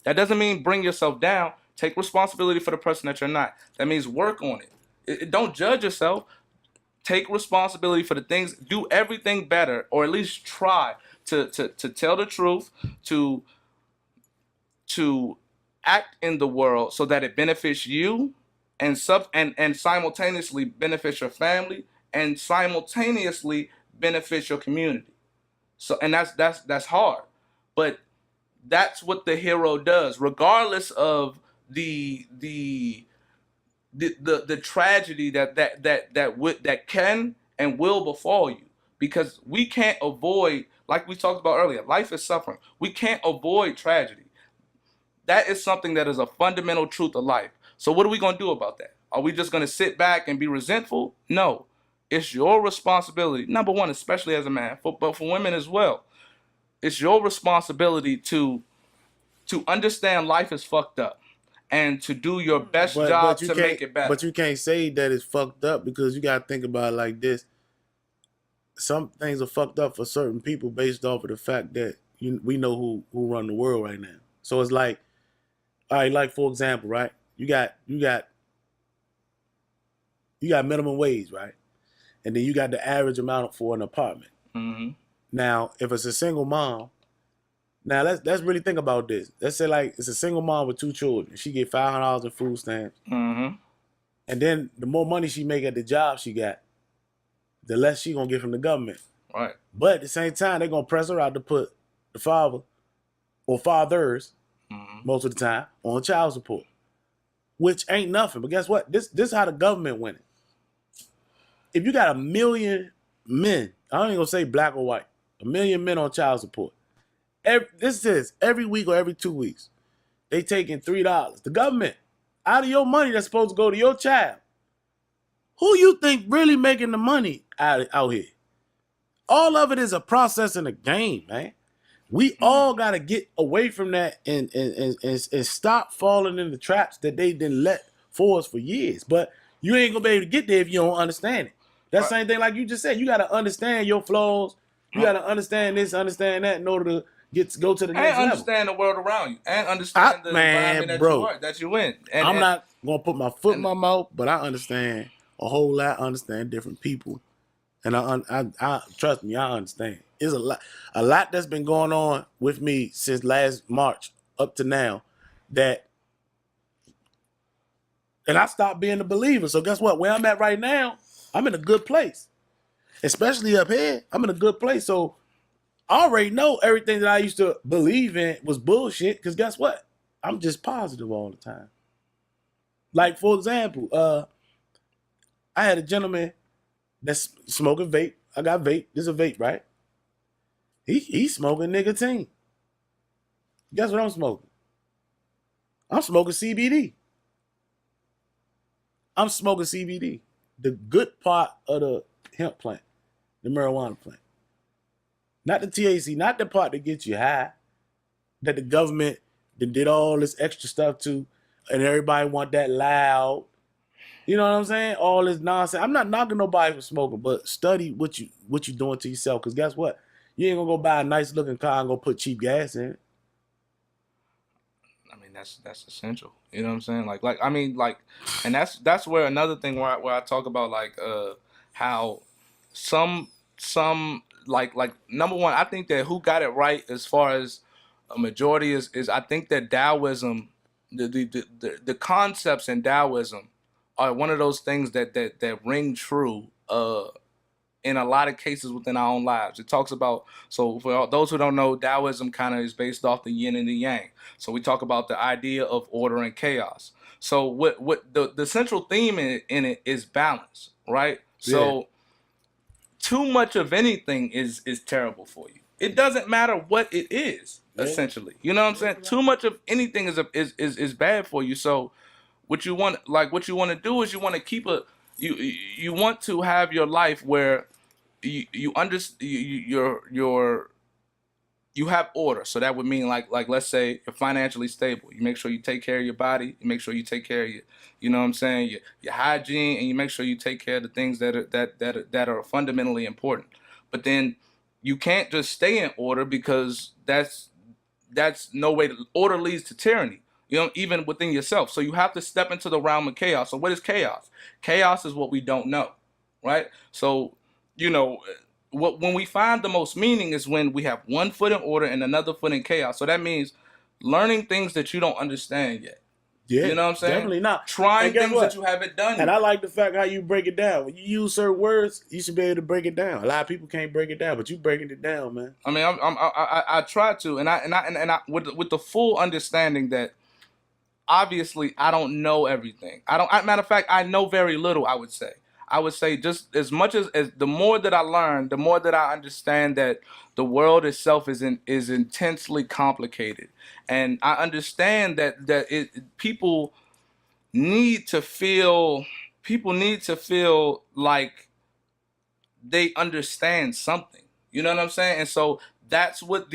That doesn't mean bring yourself down. Take responsibility for the person that you're not. That means work on it. Don't judge yourself. Take responsibility for the things. Do everything better, or at least try to tell the truth, to to act in the world so that it benefits you, and simultaneously benefits your family, and simultaneously benefits your community. So, and that's hard, but that's what the hero does, regardless of the tragedy that can and will befall you, because we can't avoid, like we talked about earlier, life is suffering. We can't avoid tragedy. That is something that is a fundamental truth of life. So what are we going to do about that? Are we just going to sit back and be resentful? No. It's your responsibility, number one, especially as a man, but for women as well. It's your responsibility to understand life is fucked up and to do your best job to make it better. But you can't say that it's fucked up, because you gotta think about it like this. Some things are fucked up for certain people based off of the fact that we know who run the world right now. So it's like, all right, like for example, right? You got minimum wage, right? And then you got the average amount for an apartment. Mm-hmm. Now, if it's a single mom, now let's really think about this. Let's say like it's a single mom with 2 children. She get $500 in food stamps, Mm-hmm. and then the more money she make at the job she got, the less she gonna get from the government. Right. But at the same time, they're gonna press her out to put the father or fathers, most of the time, on child support, which ain't nothing. But guess what? This is how the government winning. If you got 1 million men, I don't even gonna say black or white, 1 million men on child support. This is every week or every 2 weeks, they taking $3. The government, out of your money that's supposed to go to your child. Who you think really making the money out here? All of it is a process and a game, man. We all gotta get away from that and stop falling in the traps that they didn't let for us for years. But you ain't gonna be able to get there if you don't understand it. That same thing, like you just said, you gotta understand your flaws. You gotta understand this, understand that in order to go to the next level. And understand the world around you, and understand the environment that you in. I'm not gonna put my foot in my mouth, but I understand a whole lot. I understand different people, and I trust me, I understand. There's a lot that's been going on with me since last March up to now, and I stopped being a believer. So guess what? Where I'm at right now, I'm in a good place. Especially up here, I'm in a good place. So I already know everything that I used to believe in was bullshit, because guess what? I'm just positive all the time. Like, for example, I had a gentleman that's smoking vape. I got vape. This is a vape, right? He's smoking nicotine. Guess what I'm smoking? I'm smoking CBD. I'm smoking CBD. The good part of the hemp plant, the marijuana plant. Not the THC, not the part that gets you high, that the government did all this extra stuff to, and everybody want that loud. You know what I'm saying? All this nonsense. I'm not knocking nobody for smoking, but study what you doing to yourself. Because guess what? You ain't gonna go buy a nice looking car and go put cheap gas in it. I mean, that's essential. You know what I'm saying? Like I mean, like, and that's where another thing where I talk about, like, how some like number one, I think that who got it right as far as a majority is I think that Taoism, the concepts in Taoism are one of those things that ring true in a lot of cases within our own lives. It talks about, so for those who don't know, Taoism kind of is based off the yin and the yang. So we talk about the idea of order and chaos. So what the central theme in it is balance, right? So too much of anything is terrible for you. It doesn't matter what it is. essentially. You know what I'm saying? Too much of anything is bad for you. So what you want to do is you want to keep you want to have your life where you understand you have order. So that would mean like let's say you're financially stable. You make sure you take care of your body. You make sure you take care of you know what I'm saying, your hygiene, and you make sure you take care of the things that are fundamentally important. But then you can't just stay in order, because that's no way to, order leads to tyranny. You know, even within yourself. So you have to step into the realm of chaos. So what is chaos? Chaos is what we don't know, right? So, you know, when we find the most meaning is when we have one foot in order and another foot in chaos. So that means learning things that you don't understand yet. Yeah, you know what I'm saying? Definitely not. Trying things that you haven't done And yet. I like the fact how you break it down. When you use certain words, you should be able to break it down. A lot of people can't break it down, but you breaking it down, man. I mean, I try to, and I with the full understanding that obviously I don't know everything. Matter of fact, I know very little. I would say just as much as the more that I learn, the more that I understand that the world itself is intensely complicated, and I understand that need to feel people need to feel like they understand something. You know what I'm saying? And so that's what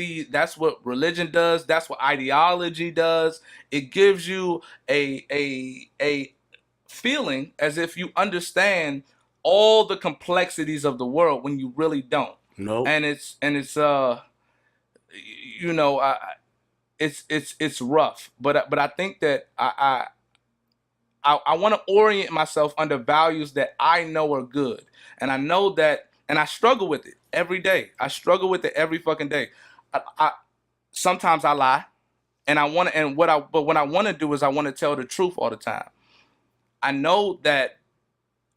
religion does. That's what ideology does. It gives you a feeling as if you understand all the complexities of the world when you really don't. No. And it's you know, it's rough. But I think that I want to orient myself under values that I know are good. And I know that, and I struggle with it every day. I struggle with it every fucking day. I sometimes I lie, and but what I want to do is I want to tell the truth all the time. I know that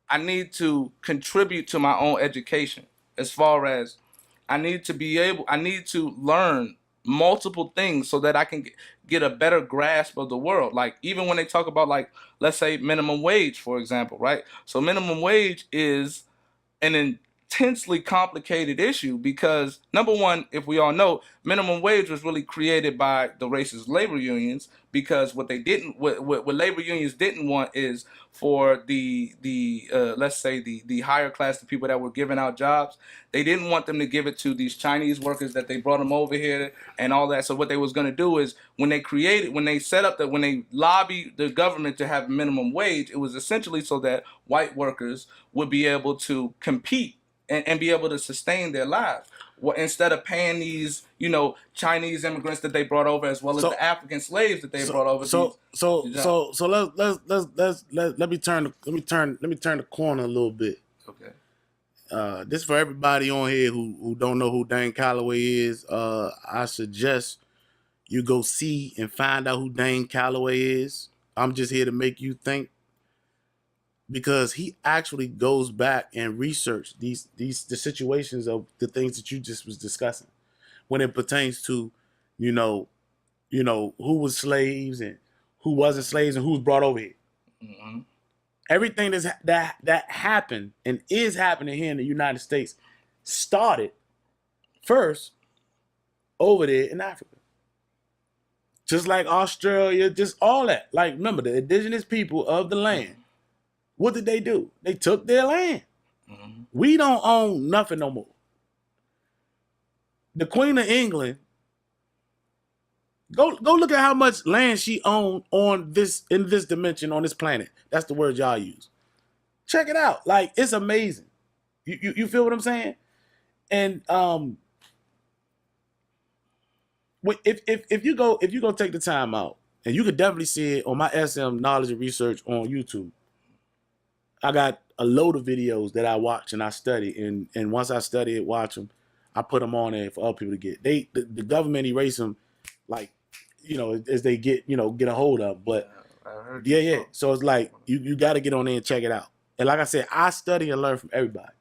I need to contribute to my own education, as far as I need to learn multiple things so that I can get a better grasp of the world. Like, even when they talk about, like, let's say minimum wage, for example, right? So minimum wage is an intensely complicated issue because, number one, if we all know, minimum wage was really created by the racist labor unions, because what labor unions didn't want is for the let's say the higher class, the people that were giving out jobs, they didn't want them to give it to these Chinese workers that they brought them over here and all that. So what they was going to do is, when they lobbied the government to have minimum wage, it was essentially so that white workers would be able to compete and be able to sustain their lives. Well, instead of paying these, Chinese immigrants that they brought over, as well as the African slaves that they brought over. Let me turn the corner a little bit. Okay. This for everybody on here who don't know who Dane Calloway is. I suggest you go see and find out who Dane Calloway is. I'm just here to make you think, because he actually goes back and research the situations of the things that you just was discussing when it pertains to, who was slaves and who wasn't slaves and who was brought over here. Mm-hmm. Everything that happened and is happening here in the United States started first over there in Africa. Just like Australia, just all that. Like, remember, the indigenous people of the land, what did they do? They took their land. Mm-hmm. We don't own nothing no more. The Queen of England, go look at how much land she owned in this dimension, on this planet. That's the word y'all use. Check it out. Like, it's amazing. You feel what I'm saying? And if you go take the time out, and you could definitely see it on my SM Knowledge and Research on YouTube. I got a load of videos that I watch and I study, and once I study it, watch them, I put them on there for other people to get. The government erase them, like, as they get a hold of. But yeah. So it's like you got to get on there and check it out. And like I said, I study and learn from everybody.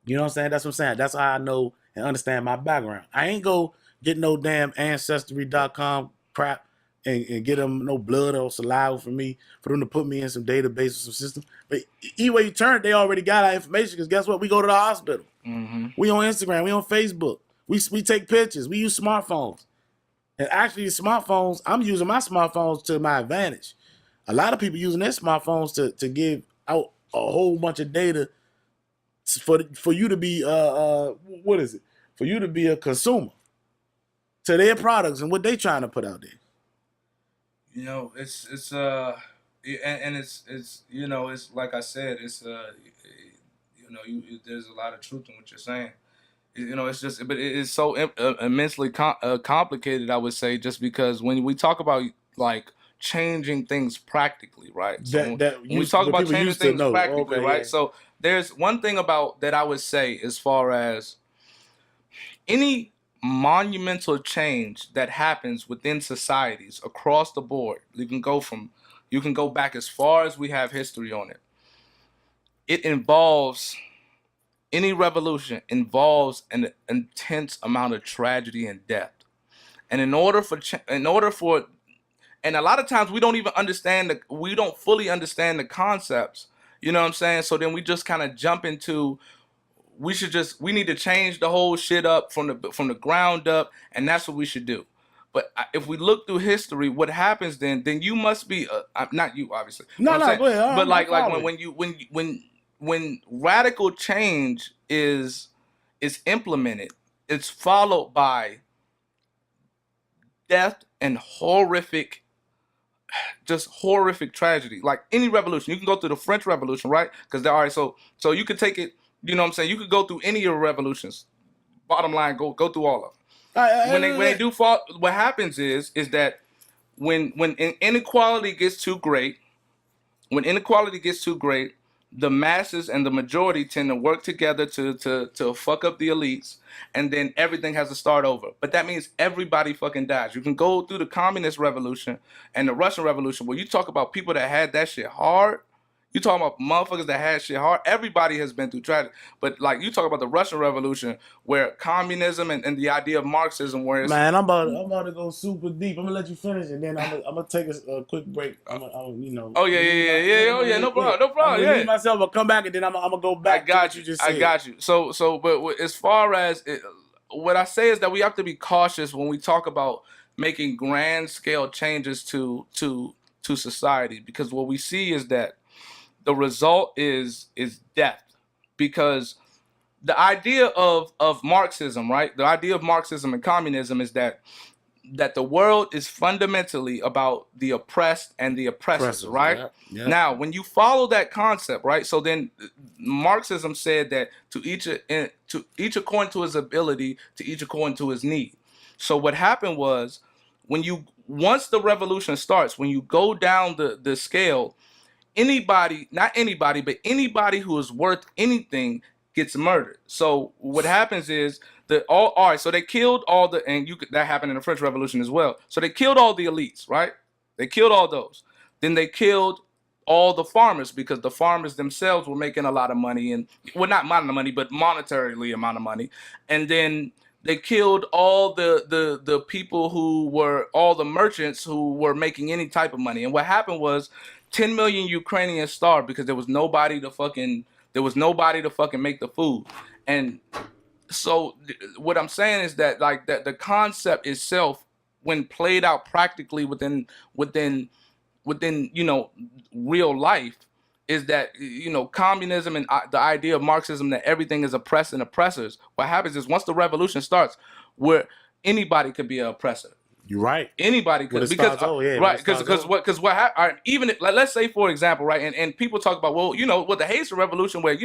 You know what I'm saying? That's what I'm saying. That's how I know and understand my background. I ain't go get no damn ancestry.com crap and get them no blood or saliva from me for them to put me in some database or some system. But either way you turn it, they already got our information, because guess what? We go to the hospital. Mm-hmm. We on Instagram. We on Facebook. We take pictures. We use smartphones. And actually, smartphones, I'm using my smartphones to my advantage. A lot of people using their smartphones to give out a whole bunch of data for you to be what is it? For you to be a consumer to their products and what they trying to put out there. You know, and it's you know, it's like I said, it's you know, there's a lot of truth in what you're saying. You know, it's just, but it is so immensely complicated, I would say, just because when we talk about like changing things practically, right? So when we talk what about people changing used to things know. practically, Okay, right? yeah. So there's one thing about that I would say as far as any monumental change that happens within societies across the board. You can go back as far as we have history on it. It involves any revolution involves an intense amount of tragedy and death. And in order for and a lot of times we don't even understand we don't fully understand the concepts. You know what I'm saying? So then we just kind of jump into we need to change the whole shit up from the ground up, and that's what we should do. But if we look through history, what happens then you must be not you obviously. But I'm No, saying, go ahead. but I'm like following. when radical change is implemented, it's followed by death and just horrific tragedy. Like any revolution, you can go through the French Revolution, right? Because all right, so you could take it. You know what I'm saying? You could go through any of your revolutions. Bottom line, go through all of them. When they do fall, what happens is that when inequality gets too great, when inequality gets too great, the masses and the majority tend to work together to fuck up the elites, and then everything has to start over. But that means everybody fucking dies. You can go through the communist revolution and the Russian Revolution, where you talk about people that had that shit hard. You talking about motherfuckers that had shit hard. Everybody has been through tragedy. But like you talk about the Russian Revolution, where communism and the idea of Marxism, where it's Man, I'm about to go super deep. I'm gonna let you finish, and then I'm gonna take a quick break. You know. oh yeah, oh yeah, no problem, no I'm problem, gonna yeah. leave myself. I'll come back, and then I'm gonna go I back to what got you you. just I said. got you. But as far as what I say is that we have to be cautious when we talk about making grand scale changes to society, because what we see is that the result is death. Because the idea of Marxism, right? The idea of Marxism and communism is that the world is fundamentally about the oppressed and the oppressors, Impressive. right? Yeah. Now, when you follow that concept, right? So then Marxism said that to each according to his ability, to each according to his need. So what happened was once the revolution starts, when you go down the scale, not anybody, but anybody who is worth anything gets murdered. So what happens is all right. So they killed all that happened in the French Revolution as well. So they killed all the elites, right? They killed all those. Then they killed all the farmers, because the farmers themselves were making a lot of money, and well, not a lot of money, but monetarily amount of money. And then they killed all the people who were all the merchants who were making any type of money. And what happened was 10 million Ukrainians starved because there was nobody to fucking make the food. And so what I'm saying is that like that the concept itself, when played out practically within real life, is that communism and the idea of Marxism, that everything is oppressed and oppressors. What happens is once the revolution starts, where anybody could be an oppressor. You're right. Anybody When could, it because starts over, yeah. right, because what happened, even if, like, let's say for example, right, and people talk about, well, with the Haitian Revolution, where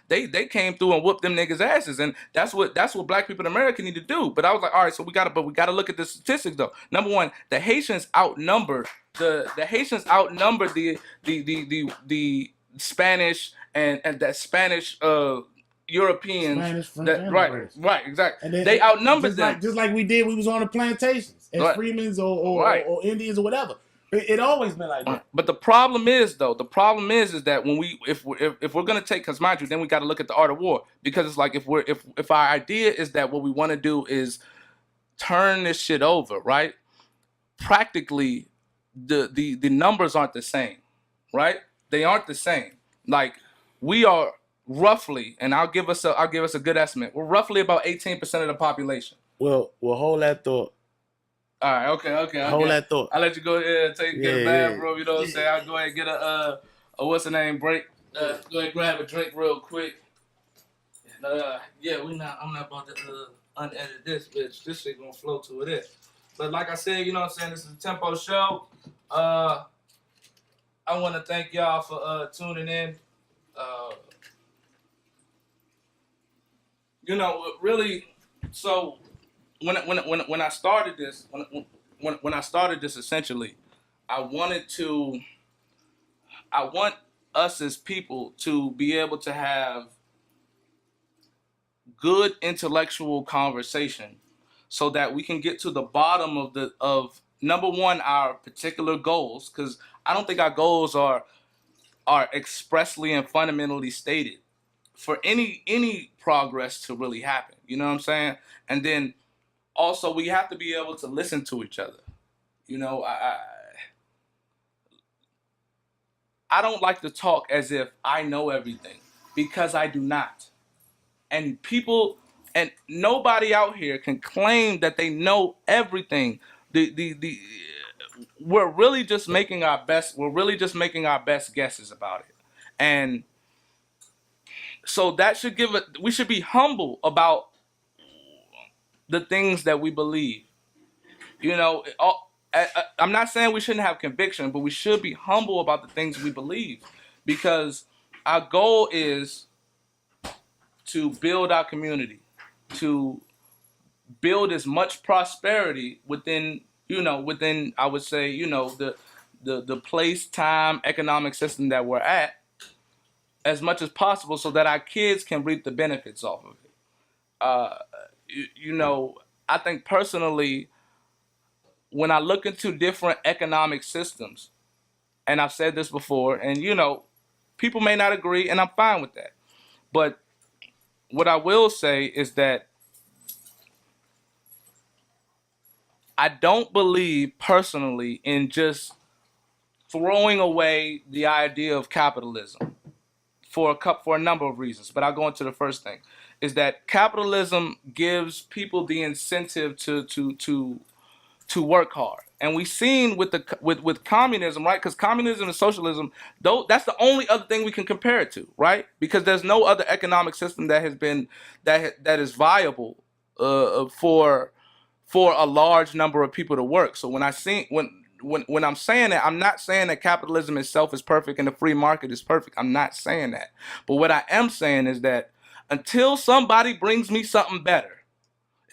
they came through and whooped them niggas asses, and that's what black people in America need to do. But I was like, all right, so we gotta look at the statistics though. Number one, the Haitians outnumbered the Spanish and that Spanish Europeans. Spanish, French, That and right, British. right, exactly. And then They outnumbered them. just like we did. We was on the plantations as Right. Freemans or Right. or Indians or whatever. It always been like that. But the problem is that when if we're gonna take, because mind you, then we got to look at the art of war, because it's like if our idea is that what we want to do is turn this shit over, right? Practically, the numbers aren't the same, right? They aren't the same. Like we are roughly, and I'll give us a good estimate. We're roughly about 18% of the population. Well, hold that thought. All right, okay. Hold that thought. I'll let you go ahead and get a bathroom. You know what I'm saying? I'll go ahead and get a what's the name break. Go ahead and grab a drink real quick. Yeah, I'm not about to unedit this bitch. This shit gonna flow to it. But like I said, you know what I'm saying? This is a Tempo show. I want to thank y'all for tuning in. You know, really. So when I started this, when I started this, essentially, I want us as people to be able to have good intellectual conversation so that we can get to the bottom of number one, our particular goals, because I don't think our goals are expressly and fundamentally stated for any progress to really happen. You know what I'm saying? And then also we have to be able to listen to each other. You know, I don't like to talk as if I know everything, because I do not. And nobody out here can claim that they know everything. We're really just making our best. We're really just making our best guesses about it, and so that should give it. We should be humble about the things that we believe. You know, I'm not saying we shouldn't have conviction, but we should be humble about the things we believe, because our goal is to build our community, to build as much prosperity within I would say, the place, time, economic system that we're at, as much as possible, so that our kids can reap the benefits off of it. I think personally, when I look into different economic systems, and I've said this before, and people may not agree, and I'm fine with that. But what I will say is that I don't believe personally in just throwing away the idea of capitalism for a number of reasons. But I'll go into the first thing, is that capitalism gives people the incentive to work hard. And we've seen with communism, right? Because communism and socialism, though, that's the only other thing we can compare it to, right? Because there's no other economic system that has been that is viable for a large number of people to work. So when I'm saying that, I'm not saying that capitalism itself is perfect and the free market is perfect. I'm not saying that. But what I am saying is that until somebody brings me something better,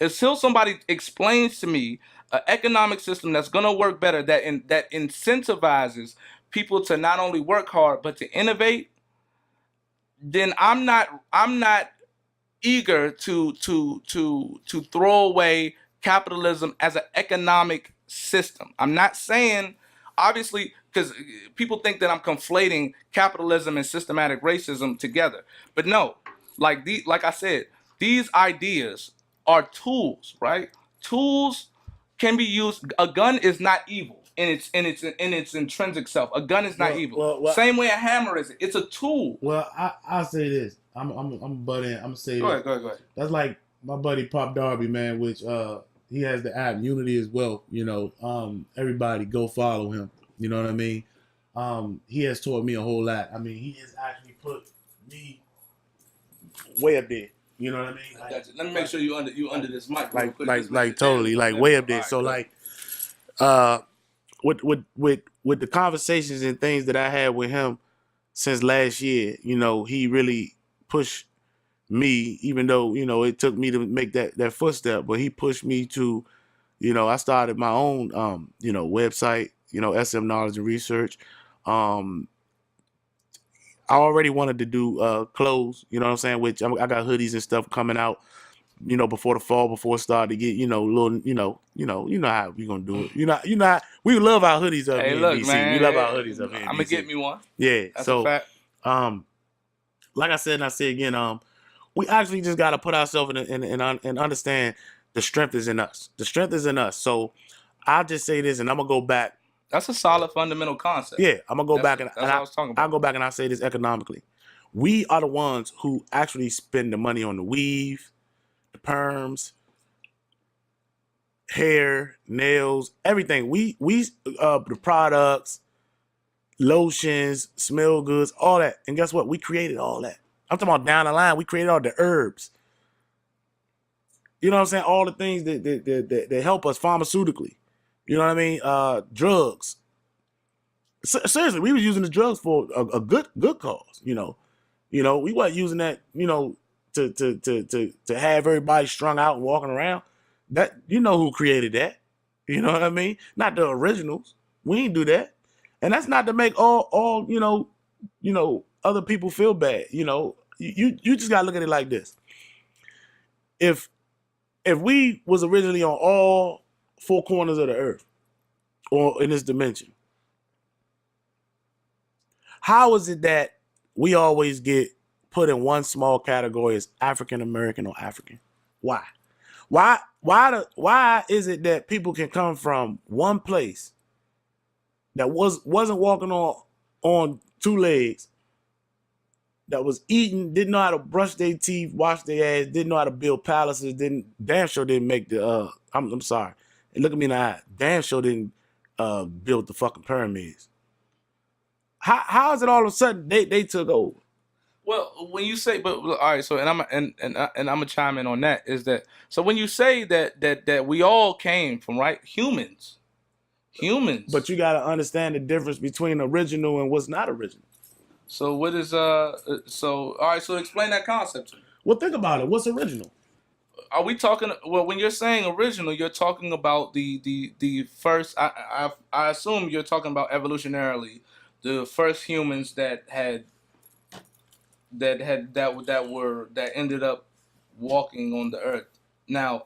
until somebody explains to me an economic system that's going to work better, that incentivizes people to not only work hard but to innovate, then I'm not eager to throw away capitalism as an economic system. I'm not saying, obviously, because people think that I'm conflating capitalism and systematic racism together. But no, like I said, these ideas are tools, right? Tools can be used. A gun is not evil in its intrinsic self. A gun is not evil. Same way a hammer is. It's a tool. Well, I'll say this. I'm butt in. I'm gonna say Go this. ahead. That's like my buddy Pop Darby, man, which he has the app Unity as well. Everybody go follow him. You know what I mean? He has taught me a whole lot. I mean, he has actually put me way up there. You know what I mean? Like, let me make sure you under this mic. Like totally, like way up there. Right, so like, with the conversations and things that I had with him since last year, he really pushed me, even though, it took me to make that footstep, but he pushed me to, I started my own, website, SM Knowledge and Research. I already wanted to do clothes, you know what I'm saying? Which I got hoodies and stuff coming out, before the fall, before it started to get, little, how we gonna do it. How, we love our hoodies up here in DC. Man, we love our hoodies up here in DC. I'm gonna get me one. Yeah. That's a fact. Like I said, and I say again, we actually just gotta put ourselves and understand the strength is in us. The strength is in us. So I'll just say this, and I'm gonna go back. That's a solid fundamental concept. Yeah, I'm gonna go back that's what I was talking about. I'll go back and I'll say this economically. We are the ones who actually spend the money on the weave, the perms, hair, nails, everything. We the products, lotions, smell goods, all that. And guess what? We created all that. I'm talking about down the line. We created all the herbs. You know what I'm saying? All the things that help us pharmaceutically. You know what I mean? Drugs. Seriously, we was using the drugs for a good cause. You know, we weren't using that. To have everybody strung out and walking around. That who created that. You know what I mean? Not the originals. We ain't do that. And that's not to make all other people feel bad. You just gotta look at it like this. If we was originally on all four corners of the earth or in this dimension, how is it that we always get put in one small category as African American or African? Why? Why is it that people can come from one place that wasn't walking on two legs, that was eating, didn't know how to brush their teeth, wash their ass, didn't know how to build palaces, damn sure didn't make the I'm sorry. And look at me in the eye. Damn sure didn't build the fucking pyramids. How is it all of a sudden they took over? Well, when you say, but all right, so I'm gonna chime in on that. Is that so? When you say that we all came from humans, but you got to understand the difference between original and what's not original. So what is so all right? So explain that concept to me. Well, think about it. What's original? Are we talking? Well, when you're saying original, you're talking about the first. I assume you're talking about evolutionarily, the first humans that ended up walking on the earth. Now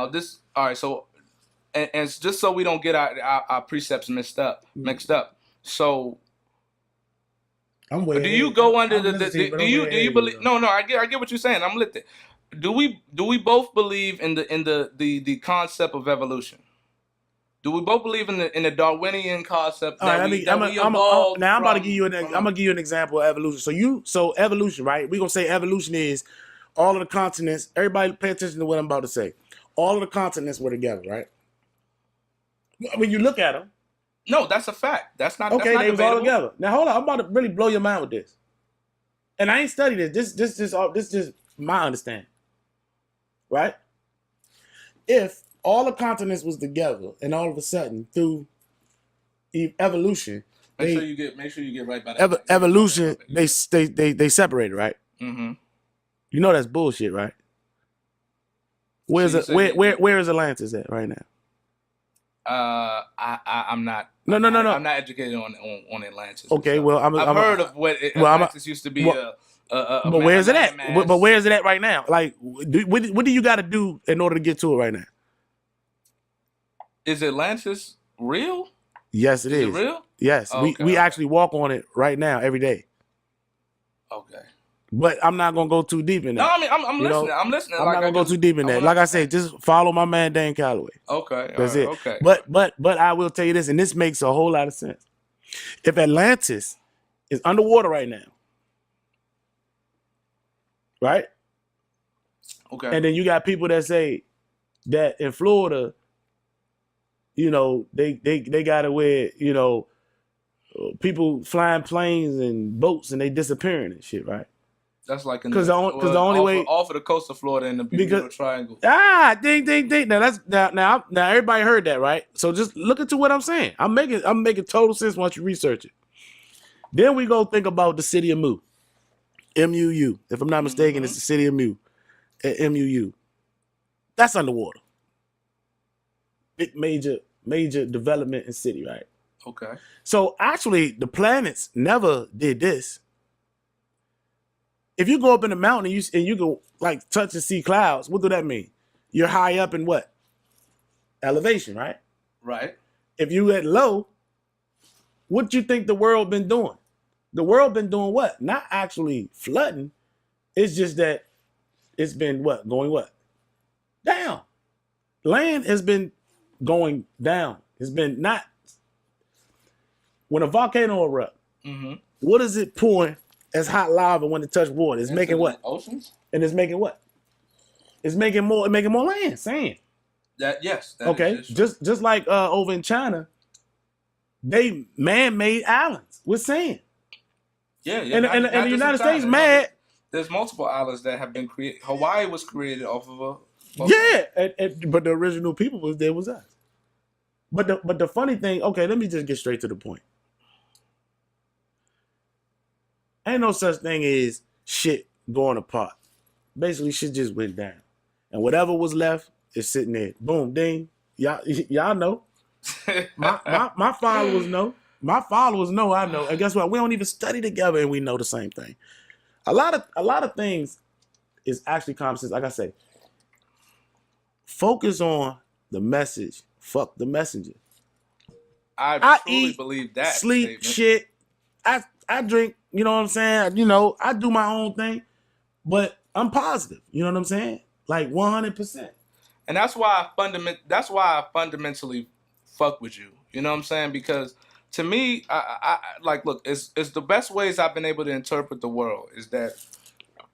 this all right. So and just so we don't get our precepts mixed up. So I'm waiting. do you go under do you believe? No, I get what you're saying. I'm listening. Do we both believe in the concept of evolution? Do we both believe in the Darwinian concept that I'm about to give you I'm gonna give you an example of evolution. So evolution, right? We're gonna say evolution is all of the continents. Everybody pay attention to what I'm about to say. All of the continents were together, right? When you look at them. No, that's a fact. That's not okay. That's not they was all together. Now hold on, I'm about to really blow your mind with this. And I ain't studied this. This is just my understanding, right? If all the continents was together, and all of a sudden through evolution, make sure you get right by that. Evolution, they separated, right? Mm-hmm. You know that's bullshit, right? Where is Atlantis at right now? I'm not. No. I'm not educated on Atlantis. Okay, well, I've heard of what Atlantis used to be. But where is it at? But where is it at right now? Like, what do you got to do in order to get to it right now? Is Atlantis real? Yes, it is. Is it real? Yes, we actually walk on it right now every day. Okay. But I'm not gonna go too deep in that. No, I mean I'm listening. I'm listening. I'm not gonna go too deep in that. Like I said, just follow my man Dan Calloway. Okay. That's it. Okay. But I will tell you this, and this makes a whole lot of sense. If Atlantis is underwater right now, right? Okay. And then you got people that say that in Florida, they got it where, people flying planes and boats and they disappearing and shit, right? That's like because the only way off of the coast of Florida in the Bermuda Triangle. Ding. Now everybody heard that, right? So just look into what I'm saying. I'm making total sense once you research it. Then we go think about the city of Mu, MUU. If I'm not mistaken, It's the city of Mu, MUU. That's underwater. Big major development in city, right? Okay. So actually, the planets never did this. If you go up in the mountain and you go like touch and see clouds, what do that mean? You're high up in what? Elevation, right? Right. If you at low, what do you think the world been doing? The world been doing what? Not actually flooding. It's just that it's been what? Going what? Down. Land has been going down. It's been not. When a volcano erupts, what is it pouring as hot lava when it touched water. It's making what? Oceans? And it's making what? It's making more land, sand. That okay. is just like over in China, they man-made islands with sand. Yeah. And the United States mad. There's multiple islands that have been created. Hawaii was created off of a but the original people was us. But the funny thing, okay, let me just get straight to the point. Ain't no such thing as shit going apart. Basically, shit just went down. And whatever was left is sitting there. Boom, ding. Y'all know. My followers know. My followers know I know. And guess what? We don't even study together and we know the same thing. A lot of things is actually common sense. Like I say, focus on the message. Fuck the messenger. I truly eat, believe that. Sleep, shit. I drink, you know what I'm saying? You know, I do my own thing, but I'm positive. You know what I'm saying? Like 100%. And that's why I fundamentally fuck with you. You know what I'm saying? Because to me, I like, look, it's the best ways I've been able to interpret the world is that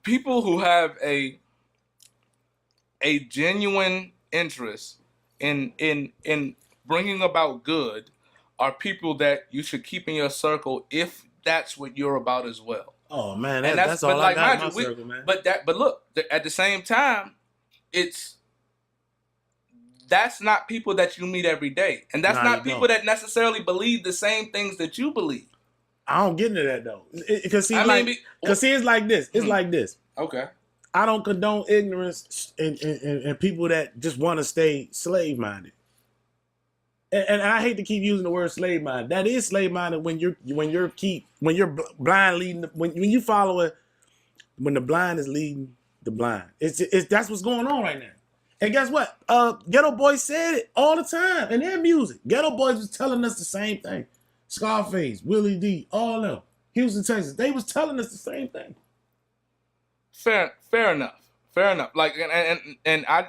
people who have a genuine interest in bringing about good are people that you should keep in your circle if that's what you're about as well. Oh man, that's all I got in my circle, man. But look, at the same time, that's not people that you meet every day, and that's not people that necessarily believe the same things that you believe. I don't get into that though, because see, it's like this. It's like this. Okay. I don't condone ignorance and people that just want to stay slave minded. And I hate to keep using the word slave minded. That is slave minded when you're blind leading when you follow it, when the blind is leading the blind. It's that's what's going on right now. And guess what? Ghetto Boys said it all the time in their music. Ghetto Boys was telling us the same thing. Scarface, Willie D, all of them. Houston, Texas. They was telling us the same thing. Fair enough. Like and I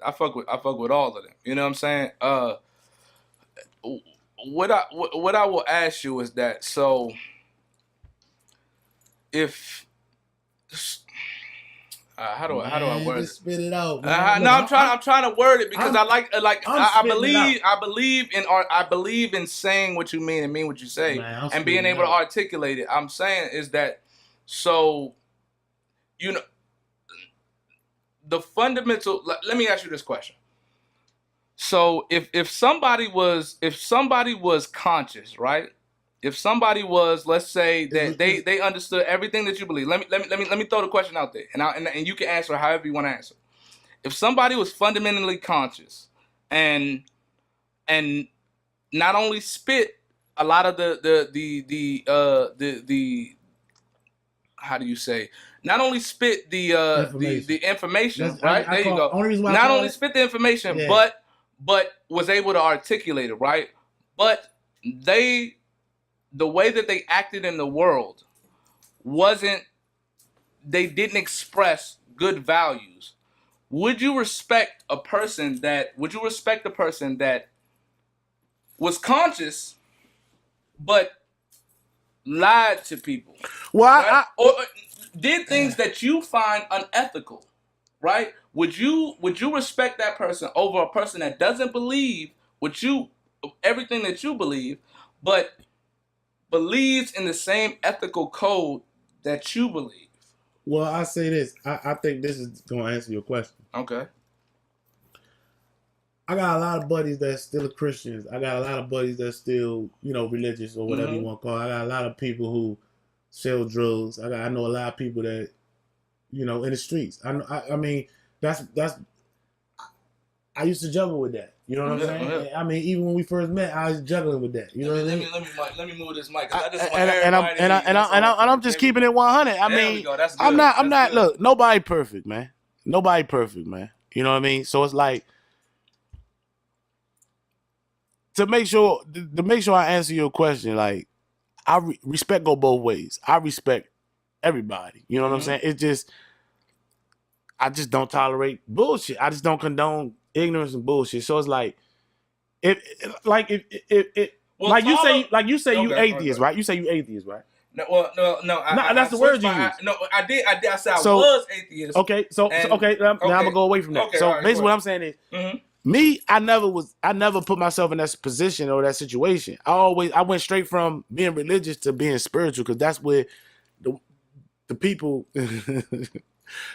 I fuck with all of them. You know what I'm saying? What I will ask you is that, so if how do I word it? Spit it out. No, I'm trying to word it because I believe in saying what you mean and mean what you say, and being able to articulate it. I'm saying is that, so you know, the fundamental. Let me ask you this question. So if somebody was conscious, right? If somebody was, let's say that they understood everything that you believe. Let me throw the question out there, and you can answer however you want to answer. If somebody was fundamentally conscious and not only spit a lot of the how do you say? Not only spit the information, right? There you go. Not only spit the information, but was able to articulate it, right? But the way that they acted in the world they didn't express good values. Would you respect a person that was conscious but lied to people? Well, right? Or did things that you find unethical, right? Would you respect that person over a person that doesn't believe everything that you believe, but believes in the same ethical code that you believe? Well, I say this. I think this is going to answer your question. Okay. I got a lot of buddies that's still Christians. I got a lot of buddies that's still, religious or whatever you want to call it. I got a lot of people who sell drugs. I know a lot of people that, in the streets. I mean, that's. I used to juggle with that. You know what I'm saying? Yeah. I mean, even when we first met, I was juggling with that. You know what I mean? Let me move this mic. I'm just keeping it 100. I mean, I'm not. Look, nobody perfect, man. Nobody perfect, man. You know what I mean? So it's like, to make sure I answer your question, like, respect go both ways. I respect everybody. You know what I'm saying? It's just, I just don't tolerate bullshit. I just don't condone ignorance and bullshit. So it's like, you say you atheist, right? You say you atheist, right? No. That's the word you use. I did. I said So, I was atheist. Okay, so now I'm gonna go away from that. Okay, So all right, basically, what I'm saying is, me, I never put myself in that position or that situation. I went straight from being religious to being spiritual because that's where the people,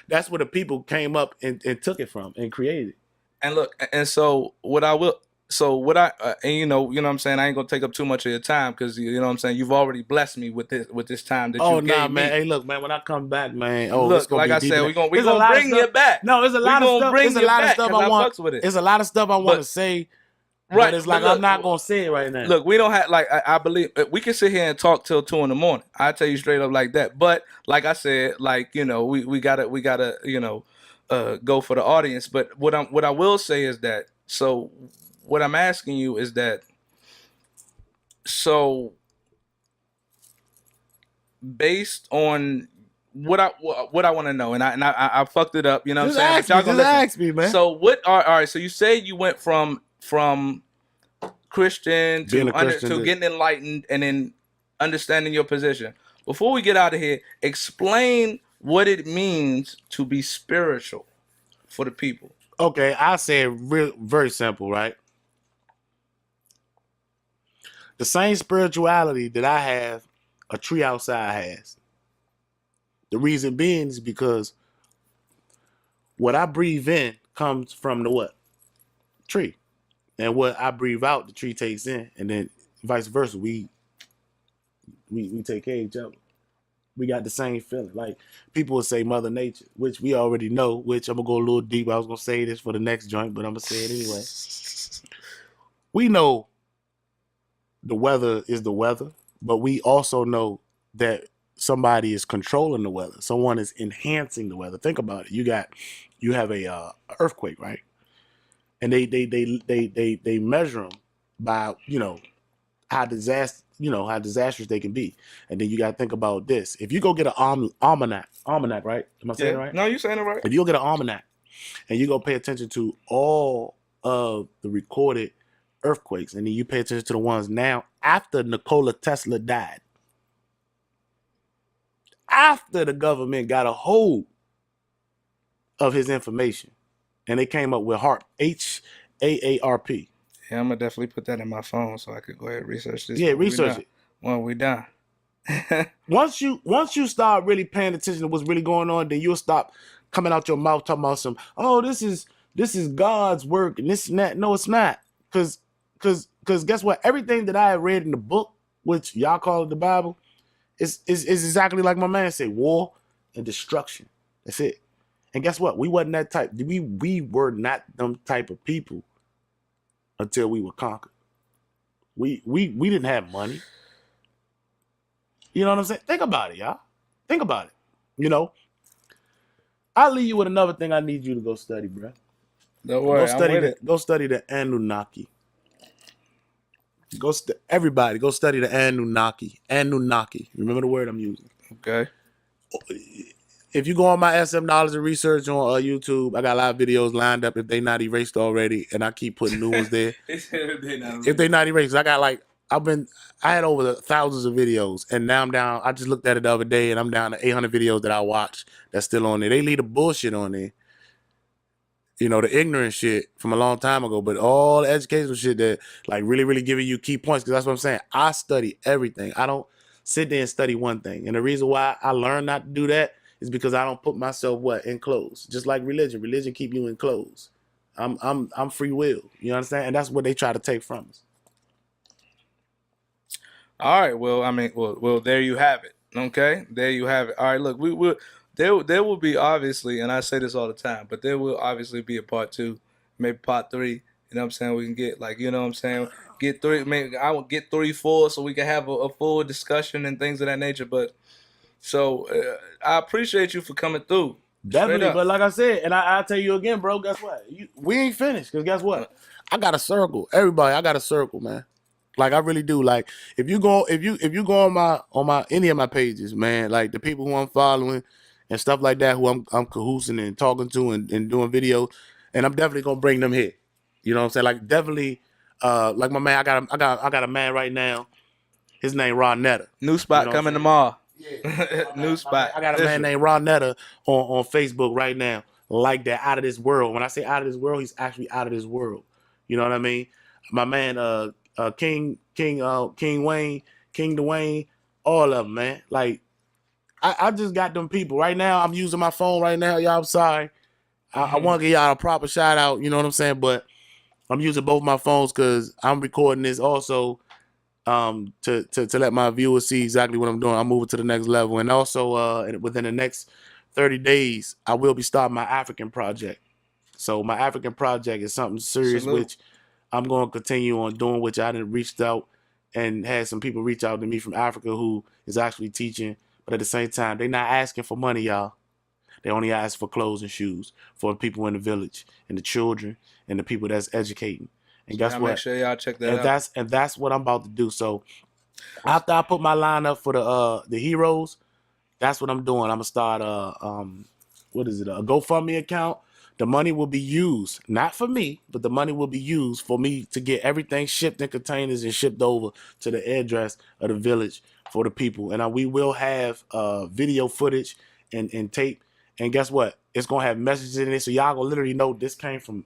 that's where the people came up and took it from and created it. And look, and so what I will, so what I, and you know what I'm saying. I ain't gonna take up too much of your time because you know what I'm saying. You've already blessed me with this time that Oh you nah, gave man. me. Hey, look, man. When I come back, man. Oh, it's Look, gonna like be I deep. said, we There's a gonna lot of bring stuff. you back. No, there's a lot of stuff. There's a lot of stuff I want. With it. There's a lot of stuff I want to say. Right, But it's like look, I'm not gonna say it right now. Look, we don't have like I believe we can sit here and talk till 2 a.m. I tell you straight up like that. But like I said, like we gotta go for the audience. But what I will say is that what I'm asking you is that so based on what I want to know, and I fucked it up, you know what I'm saying? But y'all gonna listen. Ask me, man. So all right. So you say you went from Christian to getting enlightened and then understanding your position. Before we get out of here, explain what it means to be spiritual for the people. Okay, I say it very simple, right? The same spirituality that I have, a tree outside has. The reason being is because what I breathe in comes from the what? Tree. And what I breathe out, the tree takes in, and then vice versa. We take care of each other. We got the same feeling. Like people would say Mother Nature, which we already know, which I'm gonna go a little deep. I was gonna say this for the next joint, but I'm gonna say it anyway. We know the weather is the weather, but we also know that somebody is controlling the weather. Someone is enhancing the weather. Think about it. You have a earthquake, right? And they measure them by how disastrous they can be. And then you got to think about this. If you go get an almanac, right? Am I saying it right? No, you're saying it right. If you go get an almanac and you go pay attention to all of the recorded earthquakes, and then you pay attention to the ones now after Nikola Tesla died, after the government got a hold of his information, and they came up with HAARP, HAARP. Yeah, I'm gonna definitely put that in my phone so I could go ahead and research this. Yeah, research it. When we done. Once you start really paying attention to what's really going on, then you'll stop coming out your mouth talking about this is God's work and this and that. No, it's not. Because guess what? Everything that I read in the book, which y'all call it the Bible, is exactly like my man said, war and destruction. That's it. And guess what? We wasn't that type. We were not them type of people until we were conquered. We didn't have money. You know what I'm saying? Think about it, y'all. Think about it. I'll leave you with another thing I need you to go study, bro. Don't worry, Go study the Anunnaki. Everybody, go study the Anunnaki. Anunnaki. Remember the word I'm using. Okay. If you go on my SM Knowledge and Research on YouTube, I got a lot of videos lined up if they not erased already, and I keep putting new ones there. If they not erased, I had over thousands of videos, and now I'm down. I just looked at it the other day, and I'm down to 800 videos that I watch that's still on there. They leave the bullshit on there. The ignorant shit from a long time ago, but all the educational shit that like really, really giving you key points. Because that's what I'm saying. I study everything. I don't sit there and study one thing. And the reason why I learned not to do that is because I don't put myself enclosed. Just like religion. Religion keep you enclosed. I'm free will. You understand? And that's what they try to take from us. All right. Well, I mean, well, there you have it. Okay, there you have it. All right. Look, we will. There will be obviously, and I say this all the time, but there will obviously be a part 2, maybe part 3. You know what I'm saying? We can get you know what I'm saying? Get 3. Maybe I will get 3, 4, so we can have a full discussion and things of that nature. But so I appreciate you for coming through. Definitely, but like I said, and I'll tell you again, bro. Guess what? We ain't finished. Cause guess what? I got a circle. Everybody, I got a circle, man. Like I really do. Like if you go on my any of my pages, man, like the people who I'm following and stuff like that, who I'm cahoosing and talking to and doing videos, and I'm definitely gonna bring them here. You know what I'm saying? Like definitely, like my man, I got a man right now His name Ron Netta. New spot know coming tomorrow. Yeah. New spot. I got a man named Ron Netta on Facebook right now, like that, out of this world. When I say out of this world, he's actually out of this world. You know what I mean? My man, King Wayne, King Dwayne, all of them, man. Like, I just got them people. Right now, I'm using my phone right now. Y'all, I'm sorry. I want to give y'all a proper shout out, you know what I'm saying? But I'm using both my phones because I'm recording this also to let my viewers see exactly what I'm doing. I'm moving to the next level. And also within the next 30 days, I will be starting my African project. So my African project is something serious, which I'm going to continue on doing, which I done reached out and had some people reach out to me from Africa who is actually teaching. But at the same time, they're not asking for money, y'all. They only ask for clothes and shoes for the people in the village and the children and the people that's educating. And guess what? Make sure y'all check that out. That's what I'm about to do. So after I put my line up for the heroes, that's what I'm doing. I'm gonna start a GoFundMe account. The money will be used, not for me, but the money will be used for me to get everything shipped in containers and shipped over to the address of the village for the people. And we will have video footage and tape. And guess what? It's gonna have messages in it, so y'all gonna literally know this came from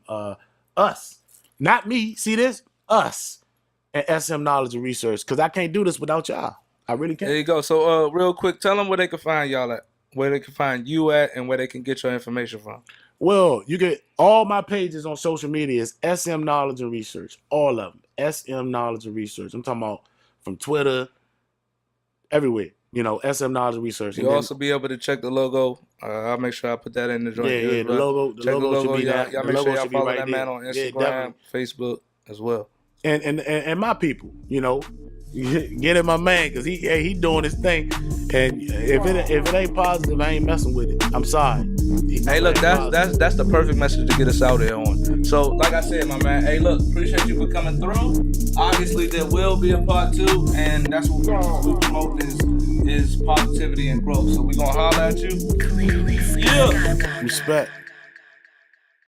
us, not me. See this? Us at SM Knowledge and Research, because I can't do this without y'all. I really can't. There you go. So real quick, tell them where they can find y'all at, where they can find you at, and where they can get your information from. Well, you get all my pages on social media is SM Knowledge and Research. All of them. SM Knowledge and Research. I'm talking about from Twitter, everywhere. You know, SM Knowledge and Research. You'll also be able to check the logo. I'll make sure I put that in the joint. Yeah, the logo should be there. Y'all make sure y'all follow that man on Instagram, Facebook as well. And my people, you know, get in my man, because he doing his thing. And if it ain't positive, I ain't messing with it. I'm sorry. Hey, look, that's the perfect message to get us out there on. So, like I said, my man, hey, look, appreciate you for coming through. Obviously, there will be a part 2, and that's what we promote is positivity and growth. So we're gonna holler at you. Yeah. Respect.